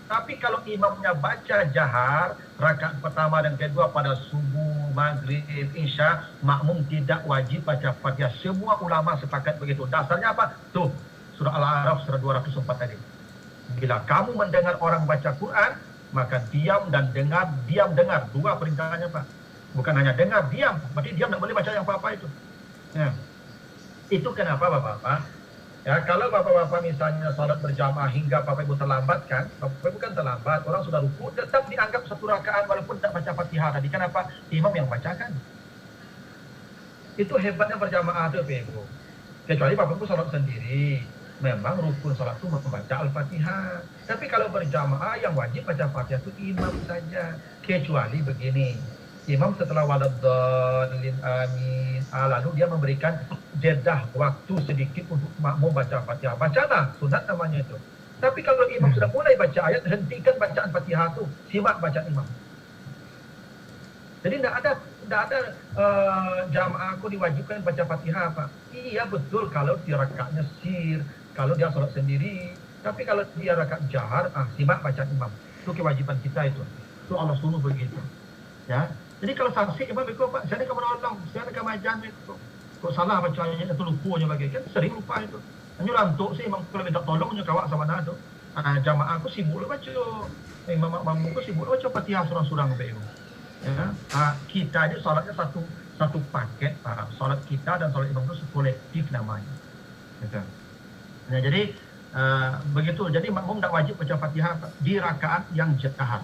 Tapi kalau imamnya baca jahar, rakaat pertama dan kedua pada subuh, maghrib, isya, makmum tidak wajib baca Fatihah. Semua ulama sepakat begitu. Dasarnya apa? Tuh, surah Al-A'raf, surah 204 tadi. Bila kamu mendengar orang baca Quran, maka diam dan dengar, diam dengar. Dua perintahnya Pak. Bukan hanya dengar, diam. Berarti diam tidak boleh baca yang apa-apa itu. Ya. Itu kenapa Bapak-Bapak? Ya, kalau Bapak-Bapak misalnya salat berjamaah hingga Bapak Ibu terlambat kan, Bapak Ibu kan terlambat, orang sudah ruku, tetap dianggap satu rakaat walaupun tak baca Fatihah tadi. Kenapa? Imam yang bacakan. Itu hebatnya berjamaah itu Bapak Ibu. Kecuali Bapak Ibu salat sendiri, memang rukun salat itu membaca Al-Fatihah. Tapi kalau berjamaah yang wajib baca Fatihah itu imam saja. Kecuali begini, imam setelah waladhdallin amin, lalu dia memberikan jedah waktu sedikit untuk makmum baca Fatihah. Bacalah, sunat namanya itu. Tapi kalau imam sudah mulai baca ayat, hentikan bacaan Fatihah itu, simak bacaan imam. Jadi tidak ada jamaah aku diwajibkan baca Fatihah Pak. Iya betul kalau dia rakaatnya sir, kalau dia sholat sendiri. Tapi kalau dia rakaat jahar, simak bacaan imam. Itu kewajiban kita itu. Itu Allah suruh begitu. Ya. Jadi kalau saksi imam itu Pak, saya kamu nolong, saya kamu ajan itu. Kok salah bacanya itu lupunya bagi kan sering lupa itu. Hanya lantuk sih imam kalau minta tolongnya kawak sama nado. Jamaah aku sibuk baca. Imam aku sibuk baca Fatihah surang-surang begitu. Ya. Kita ini salatnya satu paket Pak. Salat kita dan salat imam itu kolektif namanya. Gitu. Nah, jadi begitu. Jadi makmum tidak wajib baca Fatihah di rakaat yang jahar.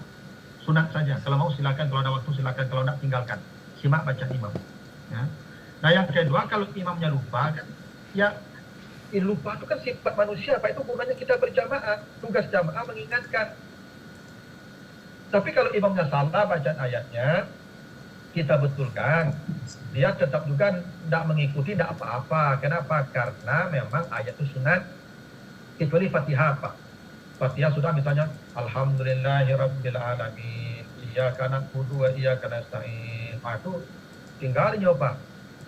Sunat saja. Kalau mau silakan, kalau ada waktu silakan, kalau tidak tinggalkan. Simak baca imam. Ya. Nah yang kedua, kalau imamnya lupa kan, ya lupa itu kan sifat manusia, Pak. Itu gunanya kita berjamaah. Tugas jamaah mengingatkan. Tapi kalau imamnya salah bacaan ayatnya, kita betulkan. Dia tetap juga tidak mengikuti, tidak apa-apa. Kenapa? Karena memang ayat itu sunat. Kecuali Fatihah, Pak. Fatihah sudah misalnya Alhamdulillahirabbil alamin, iyyaka na'budu wa iyyaka nasta'in. Itu tinggal nyoba.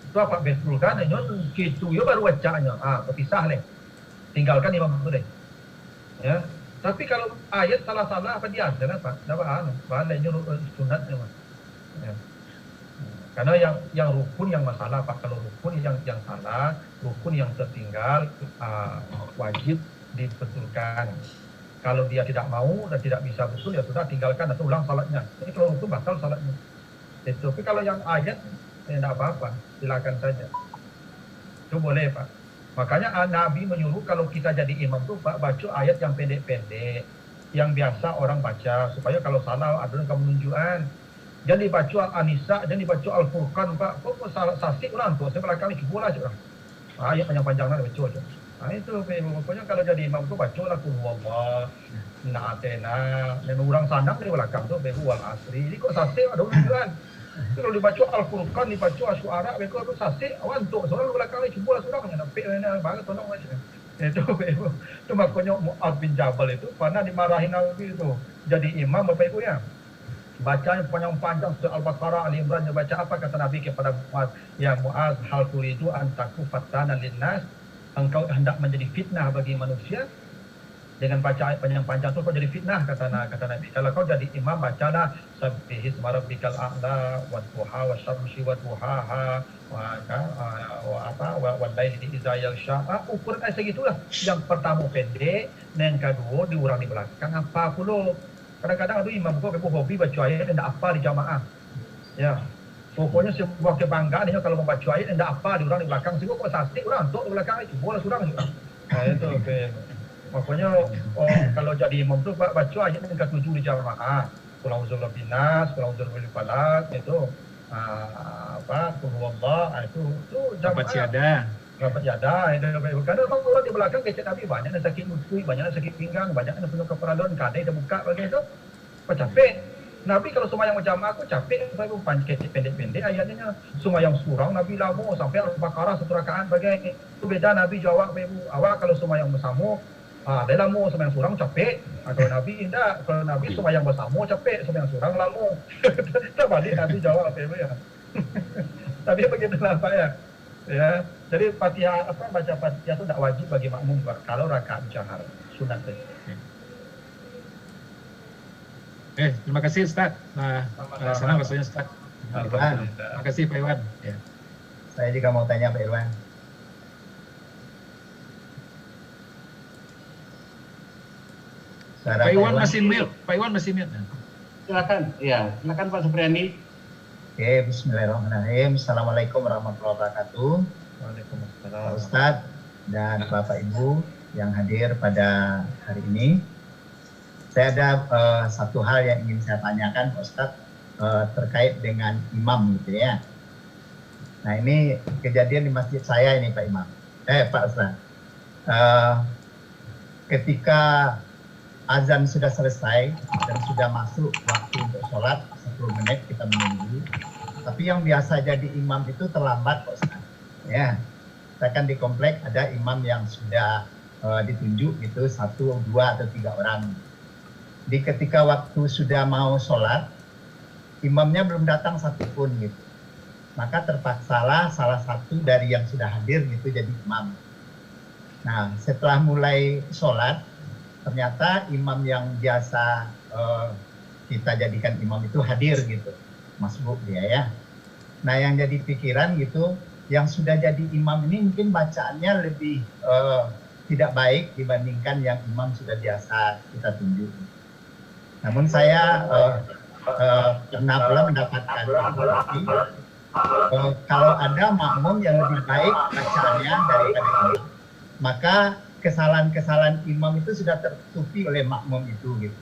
Itu apa betulkan nyon gitu yo baru bacanya. Berpisah leh. Tinggalkan imam itu deh. Ya. Tapi kalau ayat salah-salah apa dia ada Pak? Dapat bahannya sunatnya Mas. Ya. Karena yang rukun yang masalah Pak. Kalau rukun yang salah, rukun yang tertinggal wajib dibetulkan. Kalau dia tidak mau dan tidak bisa betul, ya sudah tinggalkan atau ulang salatnya. Jadi kalau hukum batal salatnya. Itu. Tapi kalau yang ayat, tidak apa-apa, silakan saja. Itu boleh Pak. Makanya Nabi menyuruh kalau kita jadi imam tuh baca ayat yang pendek-pendek, yang biasa orang baca, supaya kalau salah ada kemenunjukan. Jangan dibaca Al-Nisa, jangan dibaca Al-Furqan, Pak. Kok salah sasik orang tuh, saya belakang ini cuba lah je. Ayat panjang-panjang lah baca je. Itu pokoknya kalau jadi imam tuh baca lah Qul huwallah, Na'atena, dan orang sandang di belakang tuh wal asri. Ini kok sasik ada unjukan. Kalau dibaca Al-Furqan, dibaca Asy-Syu'ara, mereka tu sasik, awan tu. Seorang di belakang ni cuba lah surang, nampak mana banget tolong macam. Itu makanya Mu'adz bin Jabal itu pernah dimarahin Nabi itu. Jadi imam Bapak Ibu ya. Baca yang panjang-panjang surah Al-Baqarah, Ali Imran, baca apa kata Nabi kepada Mu'adz? Ya Mu'adz, hal turidu antaku fatana linnas. Engkau hendak menjadi fitnah bagi manusia. Dengan baca ayat panjang-panjang tu kau jadi fitnah kata Nabi. Kalau kau jadi imam bacalah Sabbihisma rabbikal a'la wadduha wasyamsi wadduhaha wa laili idza yaghsha. Ukuran ayat segitulah. Yang pertama pendek, yang kedua diurang di belakang apa pula. Kadang-kadang ada imam kau hobi baca ayat dan tak apa di jamaah. Ya. Pokoknya sebuah kebanggaan dia kalau membaca ayat dan tak apa diurang di belakang. Sehingga kau sastik orang untuk di belakang itu boleh surang juga. Itu makanya kalau jadi imam tu baca ayat yang ke-7 di jamaah. Qul a'udzu birabbinas, qul a'udzu birabbil falaq itu qul huwallah itu jamaah. Dapat tiada. Kadang orang di belakang kecek Nabi banyak yang sakit lutut, banyak yang sakit pinggang, banyak yang penuh keperaluan, kadang dia buka bagian itu. Capek. Nabi kalau sembahyang berjamaah aku capek saya kecek pendek-pendek ayatnya. Sembahyang surang Nabi lama sampai Al-Baqarah satu rakaat bagian. Itu beda Nabi jawab Ibu. Awak kalau sembahyang bersama dia lama sembahyang surang capek. Kalau Nabi tidak, kalau Nabi sembahyang bersama capek, sembahyang surang lama. Terbalik Nabi jawab Ibu ya. Tapi begitulah Pak ya. Ya, jadi Fatihah baca Fatihah itu tidak wajib bagi makmum kalau rakaat jahar, sunat saja. Terima kasih Ustaz. Senang rasanya Ustaz. Terima kasih Pak Iwan. Ya. Saya juga mau tanya Pak Irwan. Pak Iwan masih mute. Pak Iwan masih mute. Silakan. Ya, silakan Pak Supriyandi. Oke, bismillahirrahmanirrahim. Assalamualaikum warahmatullahi wabarakatuh. Waalaikumsalam. Pak Ustadz dan Bapak Ibu yang hadir pada hari ini. Saya ada satu hal yang ingin saya tanyakan Pak Ustadz terkait dengan imam gitu ya. Nah ini kejadian di masjid saya ini Pak Imam. Pak Ustadz. Ketika azan sudah selesai dan sudah masuk waktu untuk sholat, 10 menit kita menunggu. Tapi yang biasa jadi imam itu terlambat Pak Ustaz. Ya, saya kan di komplek ada imam yang sudah ditunjuk gitu 1, 2 atau 3 orang. Di ketika waktu sudah mau sholat, imamnya belum datang satupun gitu. Maka terpaksalah salah satu dari yang sudah hadir gitu jadi imam. Nah, setelah mulai sholat, ternyata imam yang biasa kita jadikan imam itu hadir gitu, masbuk dia ya. Nah yang jadi pikiran gitu, yang sudah jadi imam ini mungkin bacaannya lebih tidak baik dibandingkan yang imam sudah biasa kita tunjuk. Namun saya pernah pula mendapatkan informasi kalau ada makmum yang lebih baik bacaannya daripada imam, maka kesalahan-kesalahan imam itu sudah tertutupi oleh makmum itu gitu.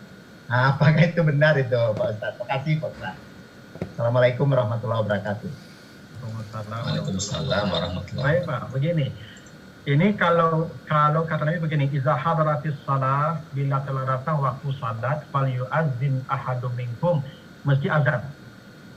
Nah, apakah itu benar itu Pak Ustadz? Terima kasih Pak Ustadz. Assalamualaikum warahmatullahi wabarakatuh. Waalaikumsalam warahmatullahi Baik Pak, begini. Ini kalau kata Nabi begini, iza hadaratis salah, bila telah datang waktu salat, fal yu'azzin ahadum minkum, mesti azan.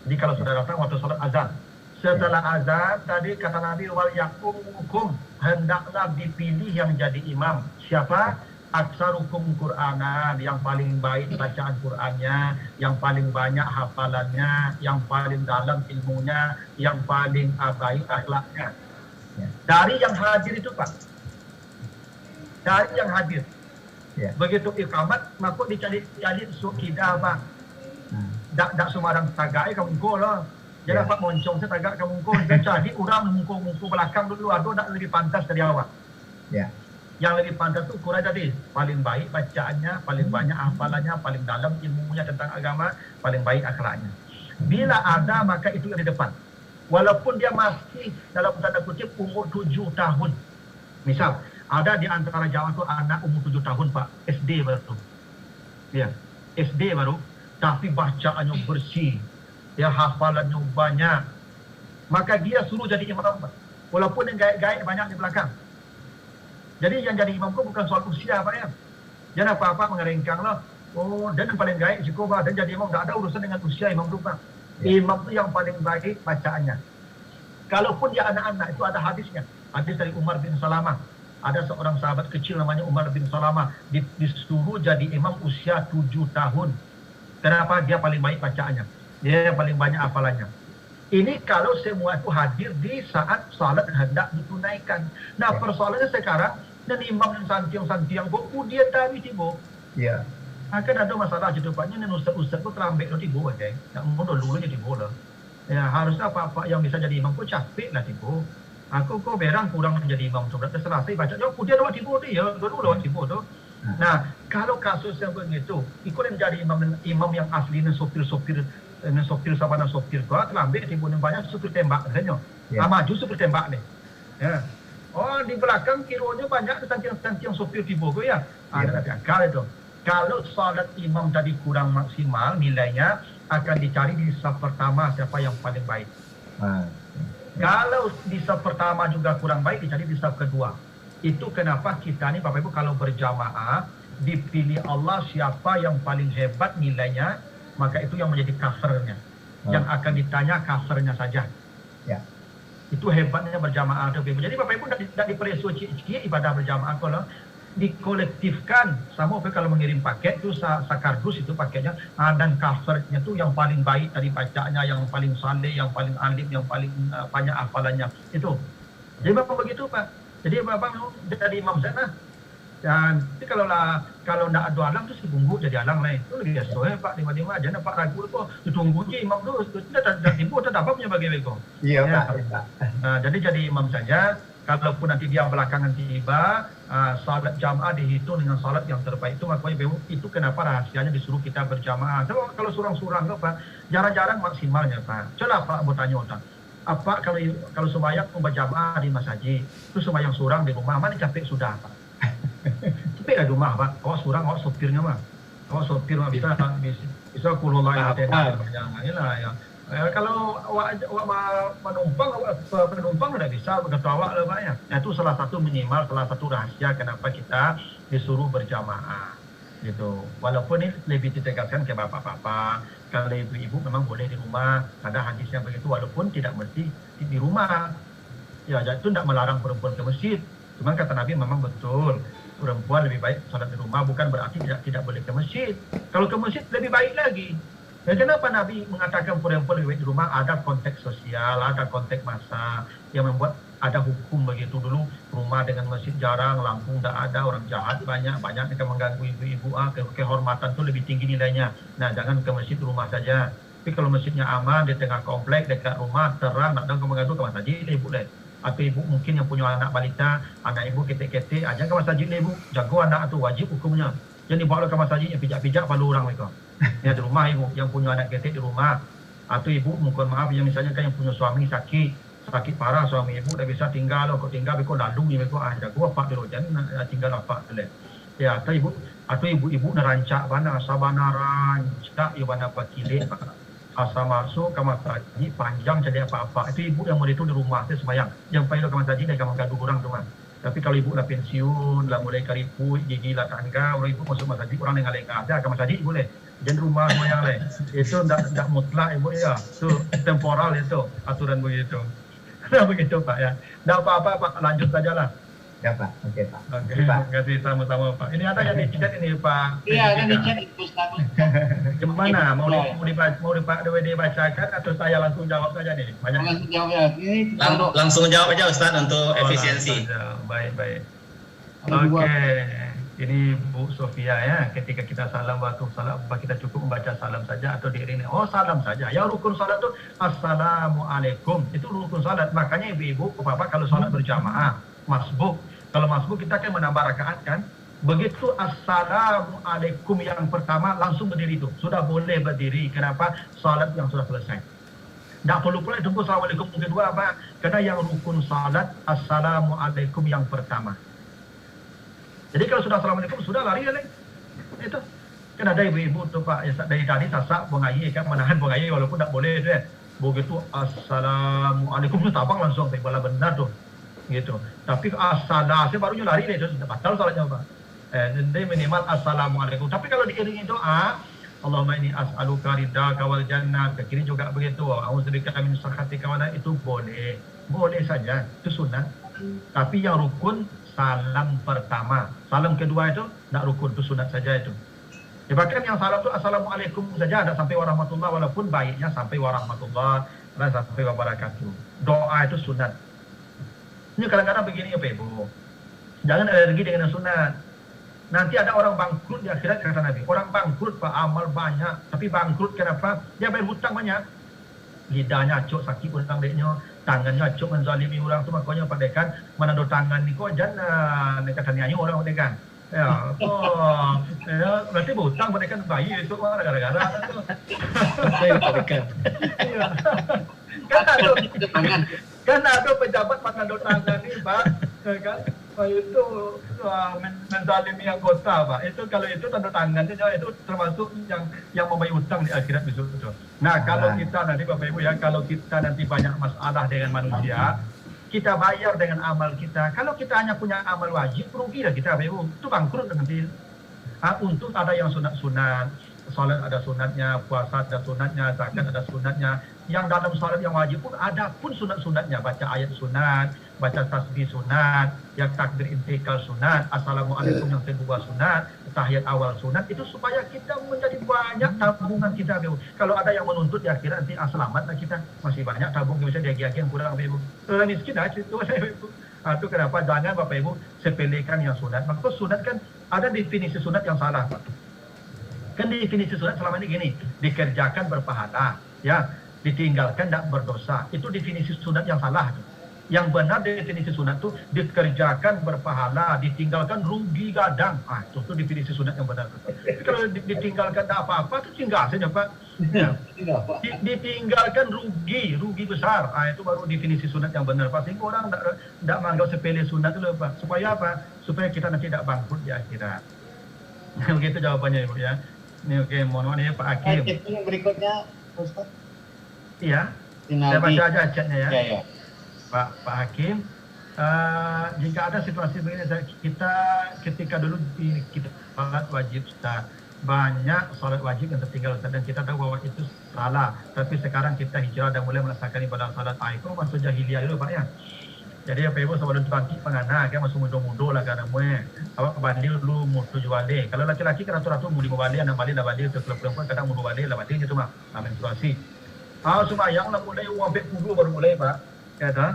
Jadi kalau sudah datang waktu salat azan. Setelah azan tadi kata Nabi wal yakum hendaklah dipilih yang jadi imam. Siapa? Aksarukum Qur'anan, yang paling baik bacaan Qur'annya, yang paling banyak hafalannya, yang paling dalam ilmunya, yang paling baik akhlaknya. Dari yang hadir itu Pak. Dari yang hadir. Begitu iqamat, maka dicari sukidah Pak. Tak sembarang tagai kamu engkau lah. Jadi dapat moncong saya tagak kamu engkau. Jadi orang mungku belakang dulu ada tak lebih pantas dari awak. Yang lebih pantas itu ukuran tadi, paling baik bacaannya, paling banyak hafalannya, paling dalam ilmunya tentang agama, paling baik akhlaknya. Bila ada maka itu yang di depan. Walaupun dia masih dalam tanda kutip umur 7 tahun. Misal, ada di antara jamaah itu anak umur 7 tahun, Pak, SD baru. Ya, SD baru, tapi bacaannya bersih, ya hafalannya banyak. Maka dia suruh jadi imam, Pak. Walaupun yang gaib banyak di belakang. Jadi yang jadi imam itu bukan soal usia, Pak ya. Jangan apa-apa mengeringkang lah. Oh, dan yang paling baik Cikoba dan jadi imam, tidak ada urusan dengan usia imam itu, Pak. Imam itu yang paling baik bacaannya. Kalaupun dia anak-anak, itu ada hadisnya. Hadis dari Umar bin Salamah. Ada seorang sahabat kecil namanya Umar bin Salamah. Disuruh jadi imam usia 7 tahun. Kenapa? Dia paling baik bacaannya. Dia yang paling banyak hafalannya. Ini kalau semua itu hadir di saat salat hendak ditunaikan. Nah, persoalannya sekarang, dan imam yang santiang-santiang, dia dari tiba. Ya. Kan ada masalah hidupannya, dan ustaz-ustaz itu terlambat lo tiba aja. Tak mau dulu aja tiba lah. Ya, harusnya apa-apa yang bisa jadi imam, kok capek lah tiba. Aku kok berang kurang menjadi imam tu. Berarti selesai baca, dia lewat tiba dia, dulu lewat tiba tu. Nah, kalau kasus yang begitu, ikut yang jadi imam yang asli, dan sopir sabana sopir kau terlambat tiba yang banyak sopir tembak katanya. Maju sopir tembak ni. Ya. Oh, di belakang kironya banyak santiang sopir tiba kau ya. Ada akal itu. Kalau salat imam tadi kurang maksimal nilainya, akan dicari di saf pertama siapa yang paling baik. Kalau di saf pertama juga kurang baik, dicari di saf kedua. Itu kenapa kita ni Bapak Ibu kalau berjamaah, dipilih Allah siapa yang paling hebat nilainya, maka itu yang menjadi covernya. Yang akan ditanya covernya saja. Ya. Itu hebatnya berjamaah. Jadi Bapak Ibu tidak dipersuci ibadah berjamaah kalau dikolektifkan. Sama kalau mengirim paket itu sakardus itu paketnya, dan covernya itu yang paling baik dari bacanya, yang paling saleh, yang paling alim, yang paling banyak hafalannya itu. Jadi Bapak begitu Pak. Jadi Bapak jadi imam sana. Dan kalau tidak ada alang tu sebunggu jadi alang lain. Itu lebih biasa ya Pak, lima-lima aja. Pak ragu tu ditunggu je imam tu. Tidak timbul, tidak apa punya bagi mereka. Iya Pak. Nah, jadi imam saja. Kalaupun nanti dia belakangan tiba, salat jamaah dihitung dengan salat yang terbaik itu, makanya itu kenapa rahasianya disuruh kita berjamaah. Kalau surang-surang Pak, jarang-jarang maksimalnya Pak. Coba Pak bertanya orang, apa kalau sembahyang berjamaah di masjid, itu sembahyang surang di rumah, mana capek sudah Pak? Capek di rumah Pak, awak surang, awak sopirnya Pak. Awak sopir bisa kululai atena, ya. Kalau penumpang tidak bisa berketawa lah Pak ya. Itu salah satu minimal, salah satu rahasia kenapa kita disuruh berjamaah gitu. Walaupun ini lebih ditegaskan ke bapak-bapak, kalau ibu-ibu memang boleh di rumah, ada hadis yang begitu, walaupun tidak mesti di rumah. Ya, itu tidak melarang perempuan ke masjid. Cuma kata Nabi memang betul, perempuan lebih baik salat di rumah, bukan berarti tidak boleh ke masjid. Kalau ke masjid lebih baik lagi. Dan kenapa Nabi mengatakan perempuan lebih baik di rumah? Ada konteks sosial, ada konteks masa yang membuat ada hukum begitu. Dulu rumah dengan masjid jarang, Lampung tidak ada, orang jahat banyak yang mengganggu ibu-ibu. Kehormatan itu lebih tinggi nilainya. Nah, jangan ke masjid rumah saja. Tapi kalau masjidnya aman, di tengah komplek, dekat rumah, terang, nak datang ke masjid, ibu boleh. Atau ibu mungkin yang punya anak balita, anak ibu ketik-ketik, ajak ke masjid ibu, jago anak itu wajib hukumnya. Jadi bawa ke masjid, yang pijak-pijak palu orang mereka. Ya di rumah ibu yang punya anak ketik di rumah, atau ibu mohon maaf yang misalnya kan yang punya suami sakit parah, suami ibu dah bisa tinggal, kau tinggal kau lalu ni mereka jago apa dulu jangan tinggal apa boleh. Ya atau ibu nerancak bana sabana rancak ibana pakile asa masuk ke masjid panjang jadi apa-apa. Itu ibu yang mulai itu di rumah tu sembahyang. Yang paling ke masjid dia akan gaduh orang rumah. Tapi kalau ibu dah pensiun, dah mulai karipu, gigi lah tangga, orang ibu masuk masjid, orang yang lengah ada ke masjid boleh. Dan rumah yang lain. Itu tidak mutlak ibu ya. Itu temporal itu aturan begitu. Nah begitu Pak ya. Tidak apa-apa Pak, lanjut saja lah. Ya Pak, oke Pak. Oke, terima kasih sama-sama Pak. Ini ada yang di chat ini Pak. Iya, ada di chat itu Ustaz. Gimana? Mau Pak DWD bacakan atau saya langsung jawab saja nih? Banyak. Langsung jawab ya. Langsung jawab aja Ustaz untuk efisiensi. Baik. Oke. Ini Bu Sofia ya, ketika kita salam waktu salam, apa kita cukup membaca salam saja atau diiringi? Oh salam saja. Ya rukun salat itu Assalamualaikum. Itu rukun salat. Makanya ibu-ibu, bapak kalau salat berjamaah, masbuk. Kalau masbuk kita kan menambah rakaat kan. Begitu Assalamualaikum yang pertama langsung berdiri itu. Sudah boleh berdiri. Kenapa? Salat yang sudah selesai. Tak perlu pula tunggu Assalamualaikum kedua apa? Kerana yang rukun salat Assalamualaikum yang pertama. Jadi kalau sudah Assalamualaikum sudah lari lagi. Itu. Kan ada ibu-ibu tu Pak dari tadi sasak buang air kan menahan buang air walaupun tak boleh tu kan. Begitu Assalamualaikum tu tabang langsung bola benar tu. Gitu. Tapi assalam saya barunya lari dia tu sudah batal salatnya Pak. Jadi minimal Assalamualaikum. Tapi kalau diiringi doa Allahumma inni as'aluka ridhaka wal jannah. Kira juga begitu. A'udzubika min sakhatika wa itu boleh. Boleh saja. Itu sunat. Tapi yang rukun salam pertama. Salam kedua itu tak rukun. Itu sunat saja itu. Ya, bahkan yang salam itu Assalamualaikum saja. Ada sampai warahmatullah. Walaupun baiknya sampai warahmatullah. Dan sampai wabarakatuh. Doa itu sunat. Ini kadang-kadang begini ya Pak Ibu. Jangan alergi dengan sunat. Nanti ada orang bangkrut di akhirat kata Nabi. Orang bangkrut Pak, amal banyak. Tapi bangkrut kenapa? Dia bayar hutang banyak. Lidahnya acuk sakit orang deknya. Tangannya acuk menzalimi orang tu. Makanya Pak Dekan, mana ada tangan ni kau jangan. Dia kata nyanyi orang Pak Dekan. Ya, ya, berarti berhutang Pak Dekan bayi itu gara-gara. Saya Pak Dekan. Kan ada pejabat mana ada tangan ni Pak. Kan? Itu menzalimi anggota Pak. Itu kalau itu tanda tangan itu termasuk yang membayar hutang di akhirat besok itu. Nah, kalau kita nanti Bapak Ibu ya, kalau kita nanti banyak masalah dengan manusia, kita bayar dengan amal kita. Kalau kita hanya punya amal wajib, rugilah kita Bapak Ibu. Itu bangkrut nanti. Untuk ada yang sunat-sunat, salat ada sunatnya, puasa ada sunatnya, zakat ada sunatnya. Yang dalam salat yang wajib pun ada pun sunat-sunatnya. Baca ayat sunat, baca tasbih sunat, yang takbir intikal sunat, assalamualaikum yang kedua sunat, tahiyat awal sunat. Itu supaya kita menjadi banyak tabungan kita. Ibu. Kalau ada yang menuntut di akhirat nanti selamatlah kita. Masih banyak tabung bisa diagi-agi yang kurang Ibu. Miskin aja itu Ibu. Itu kenapa jangan Bapak Ibu sepelekan yang sunat. Maka sunat kan ada definisi sunat yang salah Pak. Kan definisi sunat selama ini gini, dikerjakan berpahala, ya, ditinggalkan tidak berdosa. Itu definisi sunat yang salah. Yang benar definisi sunat itu dikerjakan berpahala, ditinggalkan rugi gadang. Itu definisi sunat yang benar. Tapi kalau ditinggalkan tak apa-apa, itu tinggal saja Pak. Ya. Ditinggalkan rugi besar. Itu baru definisi sunat yang benar Pak. Sehingga orang tidak menganggap sepele sunat itu Pak. Supaya apa? Supaya kita nanti tidak bangkrut di akhirat. Begitu jawabannya Ibu ya. Ini oke, mohon maaf ya Pak Hakim. Yang berikutnya Ustaz. Iya. Saya baca aja chatnya ya. Ya. Pak Hakim, jika ada situasi begini, kita ketika dulu kita salat wajib Ustaz, banyak salat wajib yang tertinggal Ustaz, dan kita tahu bahwa itu salah. Tapi sekarang kita hijrah dan mulai melaksanakan ibadah salat. Itu masuk jahiliyah dulu Pak ya. Jadi apa Ibu sebelum bangkit pengana kan masuk mudo-mudo lah kan namanya. Awak bandil dulu mudo juale. Kalau laki-laki kan ratu-ratu mudi balik, anak balik lah balik, kalau perempuan kadang mudo balik lah balik itu mah. Menstruasi. Sembahyang lah mulai sampai kudu baru mulai Pak. Ya dah.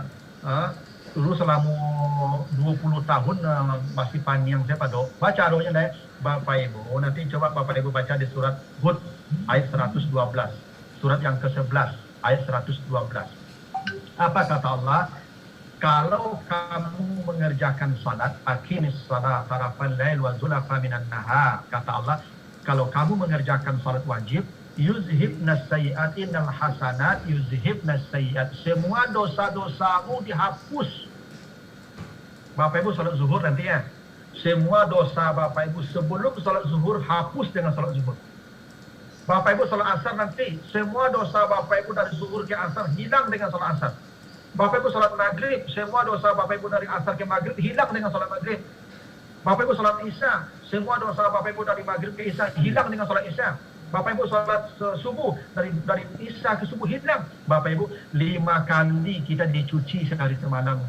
Dulu selama 20 tahun masih panjang saya pada baca doanya deh Bapak Ibu. Nanti coba Bapak Ibu baca di surat Hud ayat 112. Surat yang ke-11 ayat 112. Apa kata Allah? Kalau kamu mengerjakan salat, aqimis salat tarafal lail wa zulafa minan nahar. Kata Allah, kalau kamu mengerjakan salat wajib, yuzhibnas sayyi'at innal hasanat yuzhibnas sayyi'at. Semua dosa-dosamu dihapus. Bapak Ibu salat zuhur nanti ya. Semua dosa Bapak Ibu sebelum salat zuhur hapus dengan salat zuhur. Bapak Ibu salat asar nanti, semua dosa Bapak Ibu dari zuhur ke asar hilang dengan salat asar. Bapak Ibu salat maghrib, semua dosa Bapak Ibu dari asar ke maghrib hilang dengan salat maghrib. Bapak Ibu salat isya, semua dosa Bapak Ibu dari maghrib ke isya hilang dengan salat isya. Bapak Ibu salat subuh dari isya ke subuh hilang. Bapak Ibu 5 kali kita dicuci sehari semalam.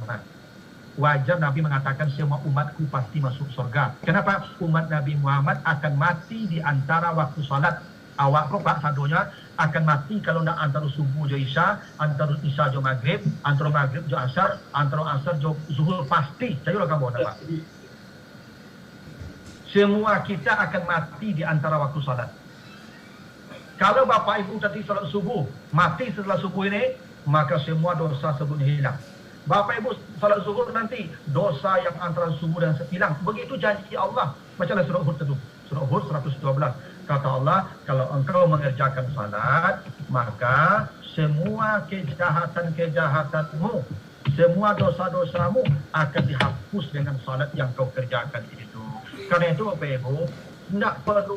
Wajar Nabi mengatakan semua umatku pasti masuk surga. Kenapa? Umat Nabi Muhammad akan mati di antara waktu salat. Awak kok Pak sadonya akan mati kalau tidak antara subuh jo isya, antara isya jo maghrib, antara maghrib jo asar, antara asar jo zuhur pasti. Saya udah kamu Pak. Semua kita akan mati di antara waktu salat. Kalau Bapak Ibu tadi salat subuh, mati setelah subuh ini, maka semua dosa sebelumnya hilang. Bapak Ibu salat zuhur nanti, dosa yang antara subuh dan hilang. Begitu janji Allah. Bacalah surah Hud itu. Surah Hud 112. Kata Allah, kalau engkau mengerjakan salat, maka semua kejahatan-kejahatanmu, semua dosa-dosamu akan dihapus dengan salat yang kau kerjakan itu. Karena itu Bapak Ibu, tidak perlu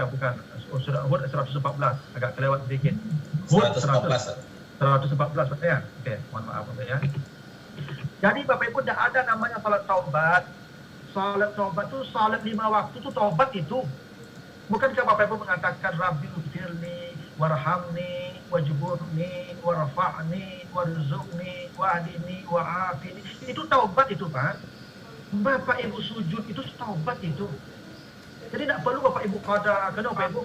bukan surah Hud 114, agak kelewat sedikit. Hud 114 ya. Okey, mohon maaf ya. Jadi Bapak Ibu, tidak ada namanya salat taubat. Salat taubat itu salat 5 waktu itu taubat itu. Bukankah Bapak Ibu mengatakan Rabbil firli warhamni wajburni warfa'ni warzuqni wahdini wa'afini. Itu taubat itu, Pak. Bapak Ibu sujud itu taubat itu. Jadi tidak perlu Bapak Ibu qada. Kenapa Bapak Ibu?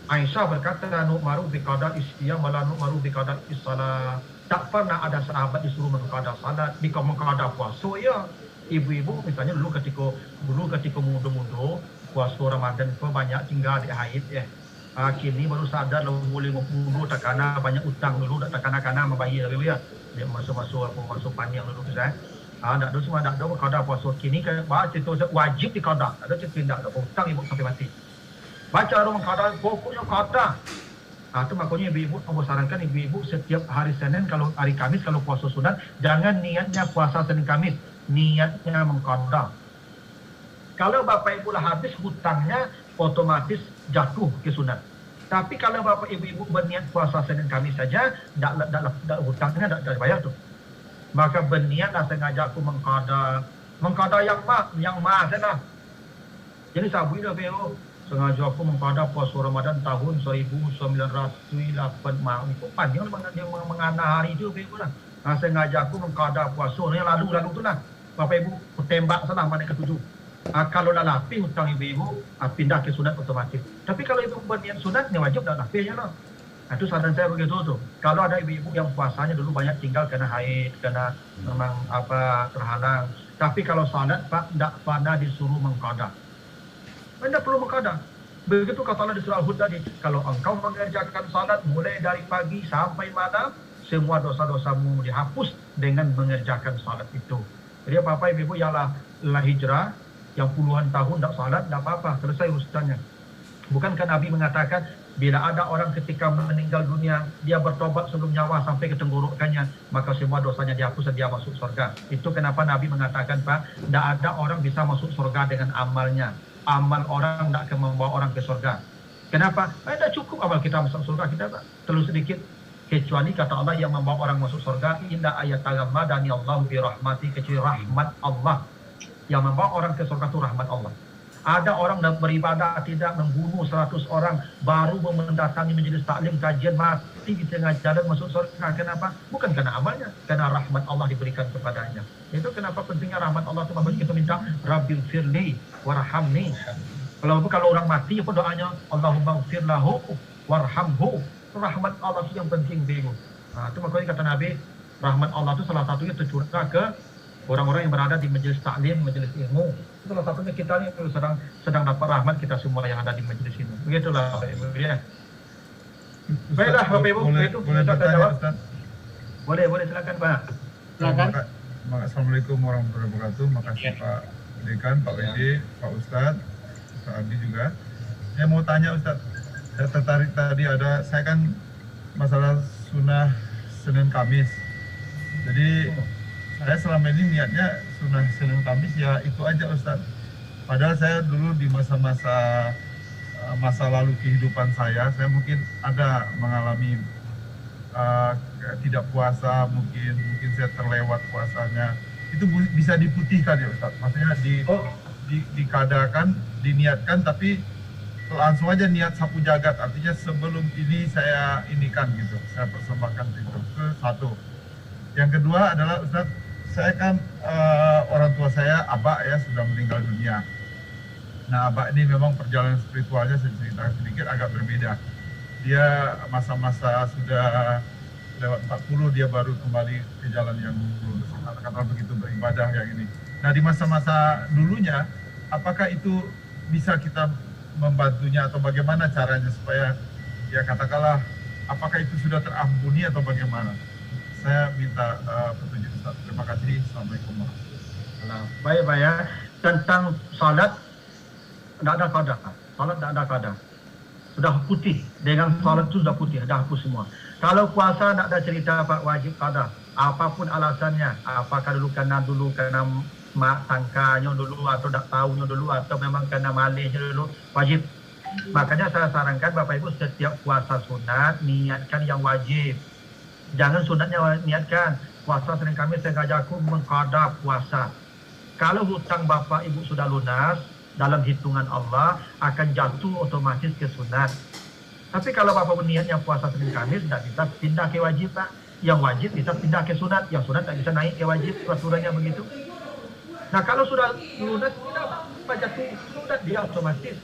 Aisyah berkata, nu'maru biqada istiyam wala nu'maru biqada issalah. Tak pernah ada sahabat disuruh mengqada salat, mengqada puasa ya. Ibu-ibu misalnya dulu ketika muda-muda puasa Ramadan itu banyak tinggal di haid ya. Kini baru sadar lalu boleh mengunduh takana banyak utang dulu tak takana membayar dulu ya. Dia masuk panjang dulu kan. Tak ada semua tak ada qada puasa kini kan baca itu wajib diqada. Ada cerita tak utang ibu sampai mati. Baca orang qada pokoknya qada. Itu makanya ibu-ibu saya sarankan ibu-ibu setiap hari Senin kalau hari Kamis kalau puasa sunat jangan niatnya puasa Senin Kamis, niatnya mengqada. Kalau Bapak Ibu lah habis hutangnya otomatis jatuh ke sunat. Tapi kalau Bapak Ibu berniat puasa Senin Kamis saja, hutangnya tidak bayar tuh. Maka berniatlah sengaja aku mengqada yang mah saja. Jadi sabu dah Bapak sengaja aku mengqada puasa Ramadan tahun 1908 itu panjang dia mengana hari itu Bapak Ibu lah. Sengaja aku mengqada puasa yang lalu tu lah. Bapak Ibu tembak salah mana ketujuh. Kalau dah lapis hutang ibu-ibu, pindah ke sunat otomatis. Tapi kalau ibu berniat sunat, ni wajib dah lapis je lah. Itu saran saya begitu tu. Kalau ada ibu-ibu yang puasanya dulu banyak tinggal kena haid, kena memang terhalang. Tapi kalau salat, Pak, tidak pernah disuruh mengqada. Anda perlu mengqada. Begitu kata Allah di surah Hud tadi, kalau engkau mengerjakan salat mulai dari pagi sampai malam, semua dosa-dosamu dihapus dengan mengerjakan salat itu. Jadi apa-apa ibu-ibu yang lah hijrah, yang puluhan tahun tak salat, tak apa-apa, selesai urusannya. Bukankah Nabi mengatakan, bila ada orang ketika meninggal dunia, dia bertobat sebelum nyawa sampai ke tenggorokannya, maka semua dosanya dihapus dan dia masuk surga. Itu kenapa Nabi mengatakan, Pak, tidak ada orang bisa masuk surga dengan amalnya. Amal orang tidak akan membawa orang ke surga. Kenapa? Tidak cukup amal kita masuk surga, kita terlalu sedikit. Kecuali kata Allah yang membawa orang masuk surga, inna ayat tagammadani Allah bi rahmati, kecuali rahmat Allah. Yang membawa orang ke surga itu rahmat Allah. Ada orang yang beribadah tidak membunuh 100 orang baru mendatangi majelis taklim kajian mati di tengah jalan masuk surga. Kenapa? Bukan karena amalnya, karena rahmat Allah diberikan kepadanya. Itu kenapa pentingnya rahmat Allah itu. Makanya kita minta Rabbil firli warhamni. Kalau orang mati apa doanya? Allahumma ighfir lahu warhamhu. Rahmat Allah itu yang penting bego. Itu makanya kata Nabi, rahmat Allah itu salah satunya tercurah ke orang-orang yang berada di majelis taklim, majelis ilmu. Itu salah satunya kita ni sedang dapat rahmat kita semua yang ada di majelis ini. Begitulah Bapak Ibu ya. Baiklah Bapak Ibu, itu boleh bertanya Ustaz? Boleh silakan Pak. Silakan. Assalamualaikum warahmatullahi wabarakatuh. Makasih Pak Dekan, Pak WD, Pak Ustaz, Pak Abdi juga. Saya mau tanya Ustaz, saya tertarik tadi saya kan masalah sunnah Senin Kamis. Jadi saya selama ini niatnya sunnah Senin Kamis ya itu aja Ustaz. Padahal saya dulu di masa-masa masa lalu kehidupan saya mungkin ada mengalami tidak puasa, mungkin saya terlewat puasanya. Itu bisa diputihkan ya Ustaz. Maksudnya dikadakan, diniatkan, tapi langsung aja niat sapu jagat. Artinya sebelum ini saya inikan gitu, saya persembahkan itu. Ke satu. Yang kedua adalah Ustaz, saya kan orang tua saya abah ya sudah meninggal dunia. Nah abah ini memang perjalanan spiritualnya saya ceritakan sedikit agak berbeda. Dia masa-masa sudah lewat 40 dia baru kembali ke jalan yang lurus. Katakanlah begitu beribadah yang ini. Nah di masa-masa dulunya apakah itu bisa kita membantunya atau bagaimana caranya supaya ya katakanlah apakah itu sudah terampuni atau bagaimana? Saya minta petunjuk Ustaz. Terima kasih. Assalamualaikum warahmatullahi wabarakatuh. Baik ya. Tentang salat tidak ada qada. salat tak ada qada. Sudah putih, dengan salat itu sudah putih, dah hapus semua. Kalau puasa tak ada cerita Pak wajib qada. Apapun alasannya, apakah karena mak tangkanya dulu atau tak tahunya dulu atau memang karena malihnya dulu, wajib. Makanya saya sarankan Bapak Ibu setiap puasa sunat niatkan yang wajib. Jangan sunatnya niatkan puasa Senin Kamis sengaja aku mengqada puasa. Kalau hutang Bapak Ibu sudah lunas, dalam hitungan Allah akan jatuh otomatis ke sunat. Tapi kalau Bapak niatnya puasa Senin Kamis, tidak bisa pindah ke wajib Pak. Yang wajib bisa pindah ke sunat, yang sunat tak bisa naik ke wajib, peraturannya begitu. Nah kalau sudah lunas, tidak apa jatuh sunat dia otomatis.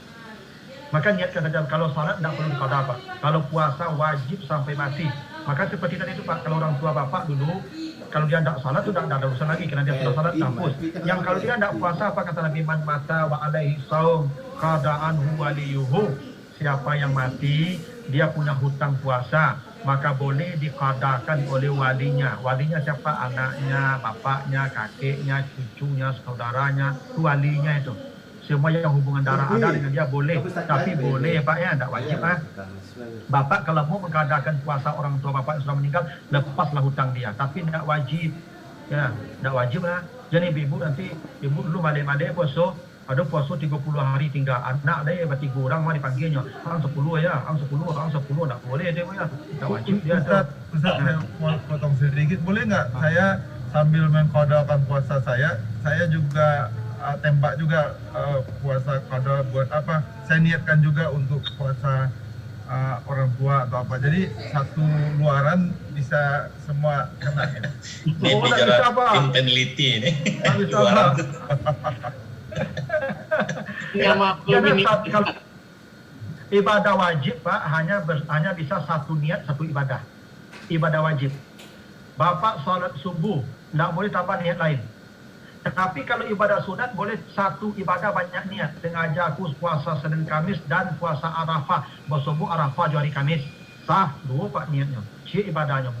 Maka niatkan saja, kalau salat tidak perlu qada Pak. Kalau puasa wajib sampai mati. Maka seperti tadi itu Pak, kalau orang tua Bapak dulu, kalau dia tidak salat sudah tidak ada urusan lagi, karena dia sudah salat hapus. Yang kalau dia tidak puasa, apa kata Nabi, man mata wa alaihi saum qada'anhu waliyuhu. Siapa yang mati, dia punya hutang puasa, maka boleh diqadakan oleh walinya. Walinya siapa? Anaknya, bapaknya, kakeknya, cucunya, saudaranya, itu walinya itu. Semua yang hubungan darah ada dengan dia boleh, tapi boleh Pak ya, tidak wajib Pak. Bapak kalau mau mengadakan puasa orang tua Bapak yang sudah meninggal, lepaslah hutang dia, tapi tidak wajib. Ya, tidak wajib lah. Jadi ibu nanti, ibu dulu made-made puasa, ada puasa 30 hari tinggal anak dia, berarti orang mah dipanggilnya, ang 10 ya, ang 10, tidak boleh dia ya, tidak wajib dia. Ustaz, saya mau potong sedikit, boleh nggak saya sambil mengqadakan puasa saya juga tembak juga puasa qada buat apa? Saya niatkan juga untuk puasa orang tua atau apa. Jadi satu luaran bisa semua kena. Ini bicara tim peneliti ini. Luaran. Kalau ibadah wajib Pak hanya bisa satu niat satu ibadah. Ibadah wajib. Bapak sholat subuh tidak boleh tambah niat lain. Tetapi kalau ibadah sunat boleh satu ibadah banyak niat. Sengaja aku puasa Senin Kamis dan puasa Arafah. Bersubuh Arafah di hari Kamis. Sah, dua Pak niatnya. Syik ibadahnya.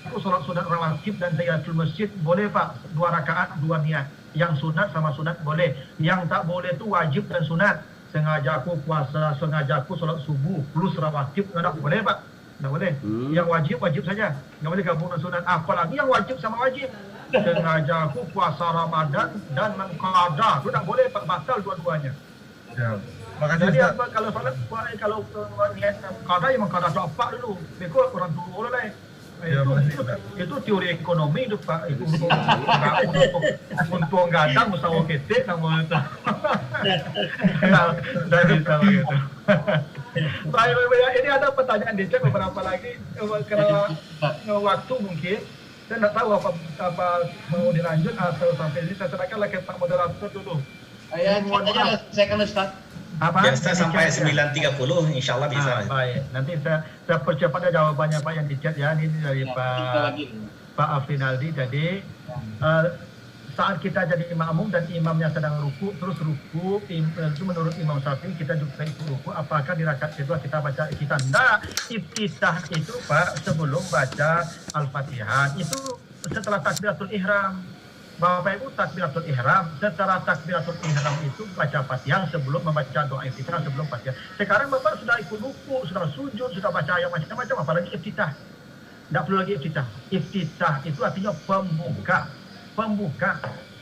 Aku sholat sunat rawatib dan tahiyatul masjid boleh Pak. 2 rakaat, 2 niat. Yang sunat sama sunat boleh. Yang tak boleh itu wajib dan sunat. Sengaja aku puasa, sengaja aku sholat subuh plus rawatib. Tidak boleh Pak. Tidak boleh. Yang wajib saja. Tidak boleh gabung dengan sunat. Apalagi yang wajib sama wajib. Sengaja aku puasa Ramadan dan mengqada, itu tak boleh Pak, batal dua-duanya. Ya. Makasih Jadi Ustaz. apa kalau salat kalau niat qada yang mengqada apa dulu. Beko orang dulu lah. Itu teori ekonomi itu Pak, itu untuk gadang usaha ketik nama itu. Tidak bisa begitu. Baik, ini ada pertanyaan di chat beberapa lagi karena waktu mungkin. Saya tidak tahu apa mau dilanjut atau sampai ini saya serahkan lagi Pak moderator dulu. Saya kan Ustaz. Biasa sampai 9.30 insya Allah bisa. Baik, nanti saya percepat jawabannya Pak yang di chat ya. Ini dari Pak Afrinaldi. Jadi saat kita jadi makmum dan imamnya sedang ruku, terus ruku, itu menurut Imam Syafi'i kita juga ikut ruku, apakah di rakaat kedua kita baca iftitah? Nah, iftitah itu Pak sebelum baca Al-Fatihah, itu setelah takbiratul ihram. Bapak Ibu takbiratul ihram, setelah takbiratul ihram itu baca Fatihah sebelum membaca doa iftitah sebelum Fatihah. Sekarang Bapak sudah ikut ruku, sudah sujud, sudah baca ayat macam-macam, apalagi iftitah. Tidak perlu lagi iftitah. Iftitah itu artinya pembuka.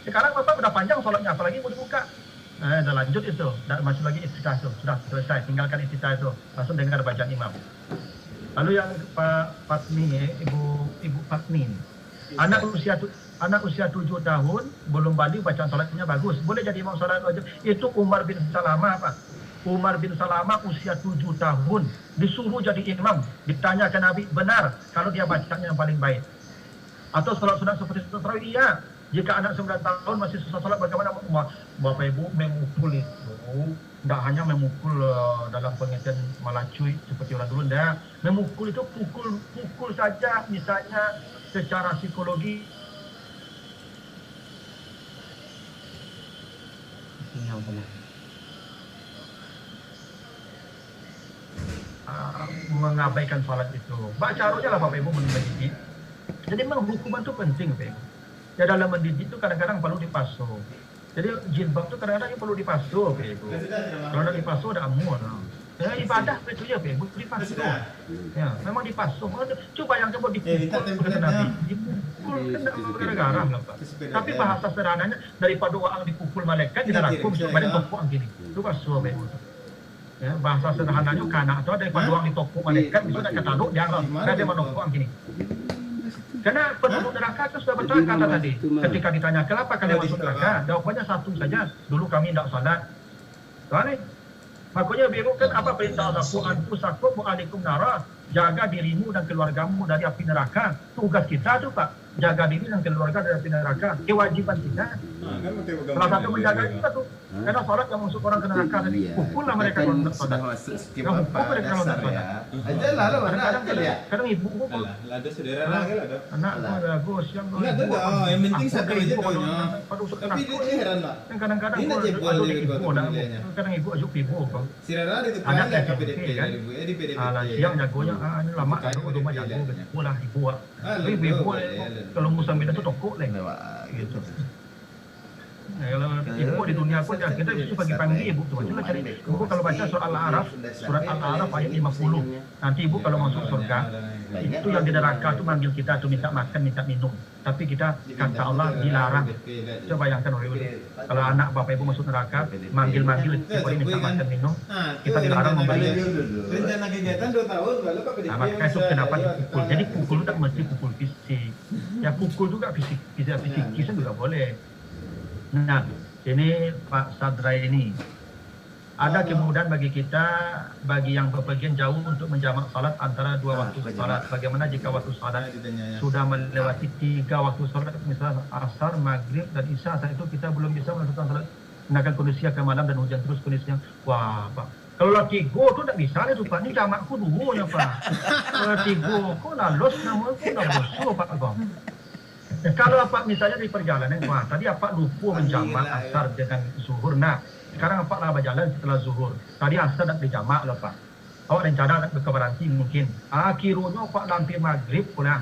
Sekarang Bapak sudah panjang sholatnya, apalagi mau dibuka. Dah lanjut itu, masih lagi iftitah itu, sudah selesai, tinggalkan iftitah itu, langsung dengar bacaan imam. Lalu yang Pak Fatmi, Ibu Fatmi, anak usia 7 tahun belum balik bacaan sholatnya bagus, boleh jadi imam sholat wajib. Itu Umar bin Salamah Pak. Umar bin Salamah usia 7 tahun disuruh jadi imam, ditanya ke Nabi, benar kalau dia bacanya yang paling baik. Atau sholat-sholat seperti tarawih, iya. Jika anak 9 tahun masih susah sholat, bagaimana Bapak Ibu memukul itu? Tidak hanya memukul dalam pengertian malacuy seperti orang dulu, tidak. Memukul itu pukul saja, misalnya secara psikologi. Mengabaikan sholat itu. Baca aja lah Bapak Ibu mendidik. Jadi memang hukuman itu penting Bapak Ibu. Ya dalam mendidik itu kadang-kadang perlu dipasuh. Jadi jilbab tu kadang-kadang perlu dipasuh, Pak Ibu. Kalau nak dipasuh ada amun. Ya, ibadah itu ya, Pak Ibu, dipasuh. Ya, memang dipasuh. Coba yang coba dipukul kata Nabi. Dipukul kena gara-gara lah, Pak. Tapi bahasa sederhananya daripada orang dipukul malaikat kita rakum badan topok gini. Itu pasuh, Pak Ibu. Ya, bahasa sederhananya kanak tu daripada orang ditopok malaikat itu nak kata dia arah. Dia menopok gini. Karena penduduk neraka itu sudah betul kata tadi. Ketika ditanya kenapa kalian masuk neraka, jawabannya satu saja. Dulu kami tidak salat. Tuan, makanya bingung kan apa perintah Allah? Anfusakum wa alaikum nara. Jaga dirimu dan keluargamu dari api neraka. Tugas kita tu Pak. Jaga diri dan keluarga dari api neraka. Kewajiban kita. Salah satu menjaga kita tu. Karena salat yang masuk orang ke neraka tadi. Pukullah mereka kalau tidak salat. Yang hukum mereka kalau tidak salat. Kadang ibu pukul. Ada saudara lah kan ada. Anak tu ada gos yang yang penting satu aja doanya. Tapi dia heran lah. Kadang-kadang ini aja boleh dia. Kadang ibu ajuk ibu bang. Si Rara itu Anak kan yang PDP kan. di PDP. Siang jagonya ini lama tu rumah jago bola ibu. Ibu kalau musim bila tu tokok leh. Gitu. Kalau ibu di dunia pun ya kita bisa pagi-pagi ibu tu baca cari. Ibu kalau baca surat Al-A'raf ayat 50. Nanti ibu kalau masuk surga itu yang di neraka tu manggil kita tu minta makan, minta minum. Tapi kita kata Allah dilarang. Coba bayangkan oleh kalau anak bapak ibu masuk neraka manggil-manggil boleh minta makan minum. Kita dilarang memberi. Rencana kegiatan 2 tahun lalu Pak PDP. Maka itu kenapa dipukul. Jadi pukul itu tak mesti pukul fisik. Ya pukul juga fisik juga boleh. Nah, ini Pak Sadra ini ada kemudahan bagi kita, bagi yang bepergian jauh untuk menjamak salat antara 2 waktu salat. Bagaimana jika waktu salat sudah melewati 3 waktu salat, misalnya asar, maghrib dan isya, saat itu kita belum bisa melakukan salat. Sedangkan kondisi akan malam dan hujan terus kondisinya. Wah, Pak. Kalau tigo tu tak bisa tu Pak. Ni jamakku dulu ya Pak. Kalau tigo, kau lalos nama aku dah bosok Pak Abang. Kalau Pak misalnya di perjalanan, wah tadi Pak lupa menjamak asar dengan zuhur. Nah, sekarang Pak lah berjalan setelah zuhur. Tadi asar tak dijamak lah Pak. Awak rencana nak berkebaranti mungkin. Akhirnya Pak lampir maghrib pula.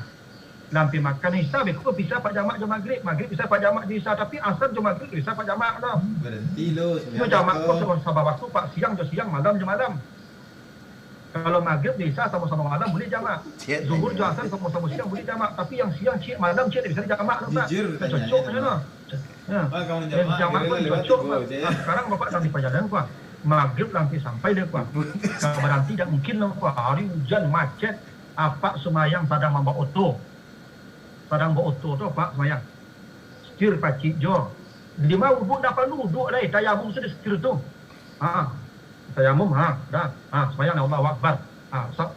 Lampir makan isya, kau bisa Pak jamak jam maghrib. Maghrib bisa Pak jamak di isya. Tapi asar jam maghrib bisa Pak jamak lah. Berhenti lo. Itu jamak kau sama waktu Pak. Siang je siang, malam je malam. Kalau maghrib di isya sama-sama malam boleh jamak. Zuhur je asar sama-sama siang boleh jamak. Tapi yang siang cik malam cik tak bisa dijamak lah Pak. Cocok je lah. Jamak pun cocok Pak. Sekarang Bapak dalam di perjalanan Pak. Maghrib nanti sampai dia Pak. Kalau berhenti tak mungkin lah Pak. Hari hujan macet. Apa semayang sadang membawa oto. Sadang bawa oto tu Pak semayang. Setir pacik jo. Lima wuduk dah perlu duduk lah. Tayamum sudah setir tu. Tayamum dah. Semayang Allah Akbar.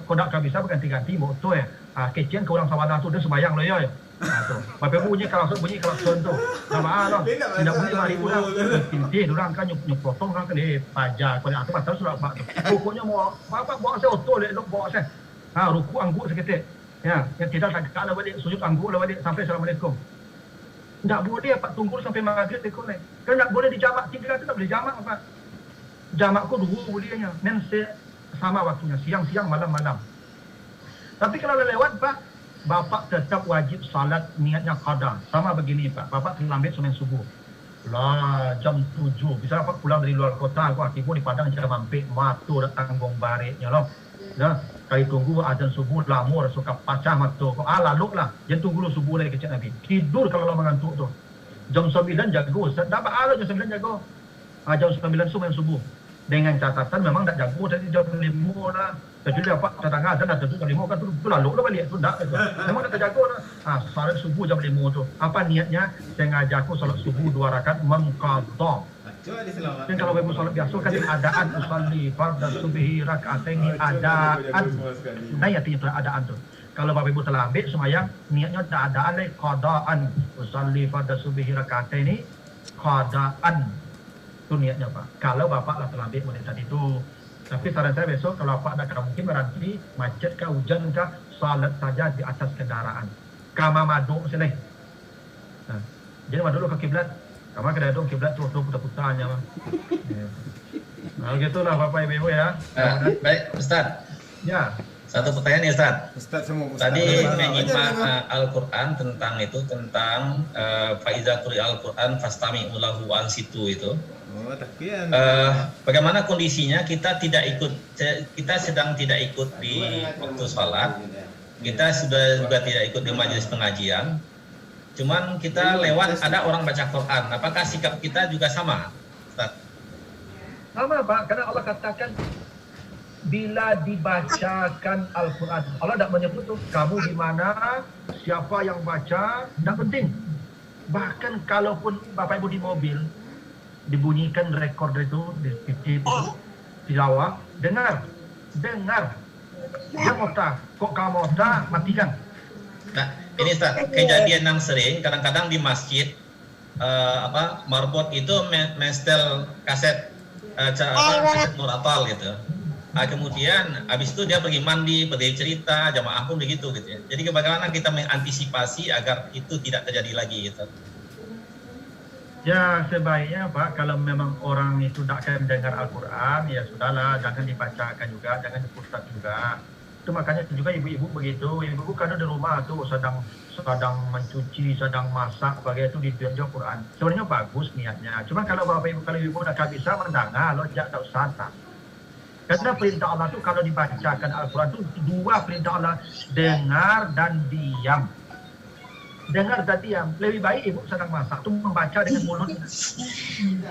Kau tak bisa berganti-ganti bawa oto ya. Kecian ke orang sawadah tu dia semayang lah ya. Tu. Bapak bunyi klakson tu. Nama lah. Tidak bunyi lari pulang. Pintih orang kan nyuk-potong orang kan dia pajar. Pada aku pasal surat Pak tu. Pokoknya mau Bapak bawa saya oto elok bawa saya. Ruku angguk seketik. Ya, yang tidak tak lah balik, sujud angguk lah balik sampai Assalamualaikum. Tak boleh Pak tunggu sampai maghrib tekuk ni. Kalau tak boleh dijamak 3 tu tak boleh jamak Pak. Jamak ku 2 bolehnya. Men sama waktunya, siang-siang malam-malam. Tapi kalau lewat Pak, Bapak tetap wajib salat niatnya qada. Sama begini Pak, Bapak terlambat sembahyang subuh. Lah jam 7, bisa Bapak pulang dari luar kota, aku akibat di Padang cara mampir, matu datang gong baritnya loh. Ya, kali tunggu azan subuh lamur suka pacah matu. Lalu lah, jangan tunggu dulu subuh lagi kecil Nabi. Tidur kalau lo mengantuk tu. Jam 9 jago, dapat jam 9 jago. Jam 9 main subuh. Dengan catatan memang tak jago tadi jam 5 lah. Kecuali apa datang azan dah tentu jam 5 kan tu lalu lah balik tu tak tu. Memang tak jago lah. Salat subuh jam 5 tu. Apa niatnya? Saya ngajak aku salat subuh 2 rakaat mengqadha. Dan kalau ibu salat biasa kan adaan usalli fardhu subhi rakaatain ni adaan. Nah artinya itu adaan tu. Kalau Bapak Ibu telah ambil semayang niatnya tak adaan lagi qadaan usalli fardhu subhi rakaatain ni qadaan. Itu niatnya Pak. Kalau Bapak lah telah ambil menit tadi tu. Tapi saran saya besok kalau Bapak ada mungkin berhenti macet kah hujan kah salat saja di atas kendaraan. Kama maduk sini. Jadi maduk ke kiblat. Kamu kena dong kiblat tu putar-putarnya mah. Nah, gitulah Bapak Ibu ya. Baik, Ustaz. Ya. Satu pertanyaan ya Ustaz. Ustaz semua. Tadi menyimak Al-Quran tentang Faiza Quri Al-Quran Fastami'u lahu wa ansitu itu. Oh, takian. Bagaimana kondisinya kita sedang tidak ikut di waktu sholat, kita sudah juga tidak ikut di majelis pengajian, cuman kita lewat ada orang baca Quran, apakah sikap kita juga sama, Ustaz? Sama Pak, karena Allah katakan bila dibacakan Al-Quran, Allah tidak menyebut tuh kamu di mana, siapa yang baca, tidak penting. Bahkan kalaupun Bapak Ibu di mobil dibunyikan recorder itu di tilawah, dengar, dia mota, kok kamu mota, matikan. Nah, ini Ustaz, kejadian yang sering kadang-kadang di masjid marbot itu mestel kaset kaset muratal gitu. Kemudian habis itu dia pergi mandi, pergi cerita, jamaah pun begitu gitu ya. Jadi bagaimana kita mengantisipasi agar itu tidak terjadi lagi gitu? Ya sebaiknya Pak, kalau memang orang itu tidak akan mendengar Al-Quran, ya sudahlah, jangan dibacakan juga, jangan diputar juga. Itu makanya juga ibu-ibu begitu, ibu-ibu kadang di rumah tuh sedang mencuci, sedang masak, bagai itu ditunjuk Quran. Sebenarnya bagus niatnya. Cuma kalau Bapak Ibu, kalau ibu tidak bisa mendengar, lo jangan usah. Karena perintah Allah itu kalau dibacakan Al-Quran itu dua perintah Allah, dengar dan diam. Dengar dan diam. Lebih baik ibu sedang masak itu membaca dengan mulutnya.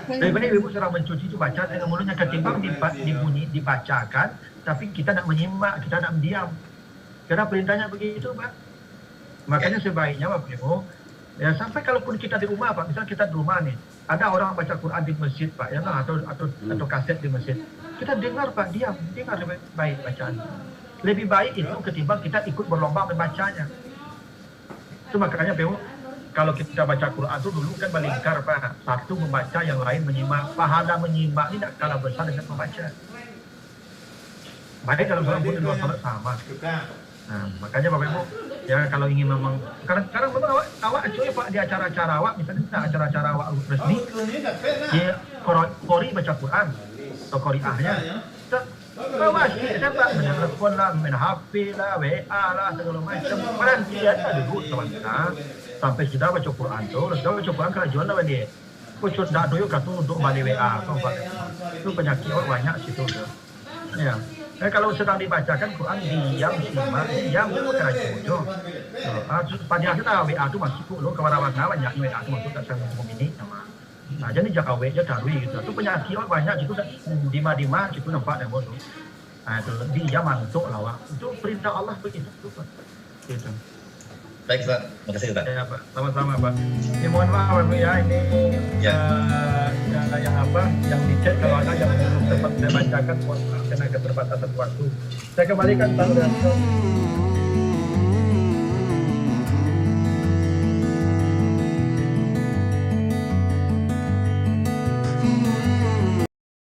Lebih baik ibu sedang mencuci itu baca dengan mulutnya ketimbang dibacakan, tapi kita nak menyimak, kita nak mendiam. Karena perintahnya begitu Pak. Makanya sebaiknya Bapak Ibu, ya sampai kalaupun kita di rumah Pak, misalnya kita di rumah nih, ada orang baca Quran di masjid Pak, ya atau kaset di masjid. Kita dengar Pak, diam, dengar lebih baik bacaan. Lebih baik itu ketimbang kita ikut berlomba membacanya. Itu makanya Pak, kalau kita baca Quran itu dulu kan melingkar Pak. Satu membaca, yang lain menyimak. Pahala menyimak ini tidak kalah besar dengan membaca. Baik dalam sholat pun di luar sholat sama. Nah, makanya Bapak Ibu, ya kalau ingin memang, sekarang memang awak cuy Pak di acara-acara awak, misalnya acara-acara awak resmi, ya Qori baca Quran. Atau Qori'ahnya bawa saya Pak menelpon lah, main HP lah, WA lah, segala macam. Perhatian lah duduk sama-sama sampai sudah baca Quran tu, sudah baca Quran kalau jual lah dia. Pucuk dah doyok katu untuk balik WA tu Pak. Itu penyakit orang banyak situ tu. Ya. Kalau sedang dibacakan Quran diam simak, diam bukan jojo. Pada akhirnya WA tu masuk lo ke mana-mana banyak WA tu masuk tak sama ini sama. Nah, jadi jaga weight, jaga darwi gitu. Itu penyakit banyak itu dima itu nampak dan bodoh. Nah, itu dia mantuk lawak. Itu perintah Allah begitu Pak. Gitu. Baik Ustaz, terima kasih Ustaz. Ya Pak, sama-sama Pak. Ya, mohon maaf Pak ya, ini yang dicek kalau ada yang belum sempat saya bacakan karena keterbatasan waktu. Saya kembalikan Pak.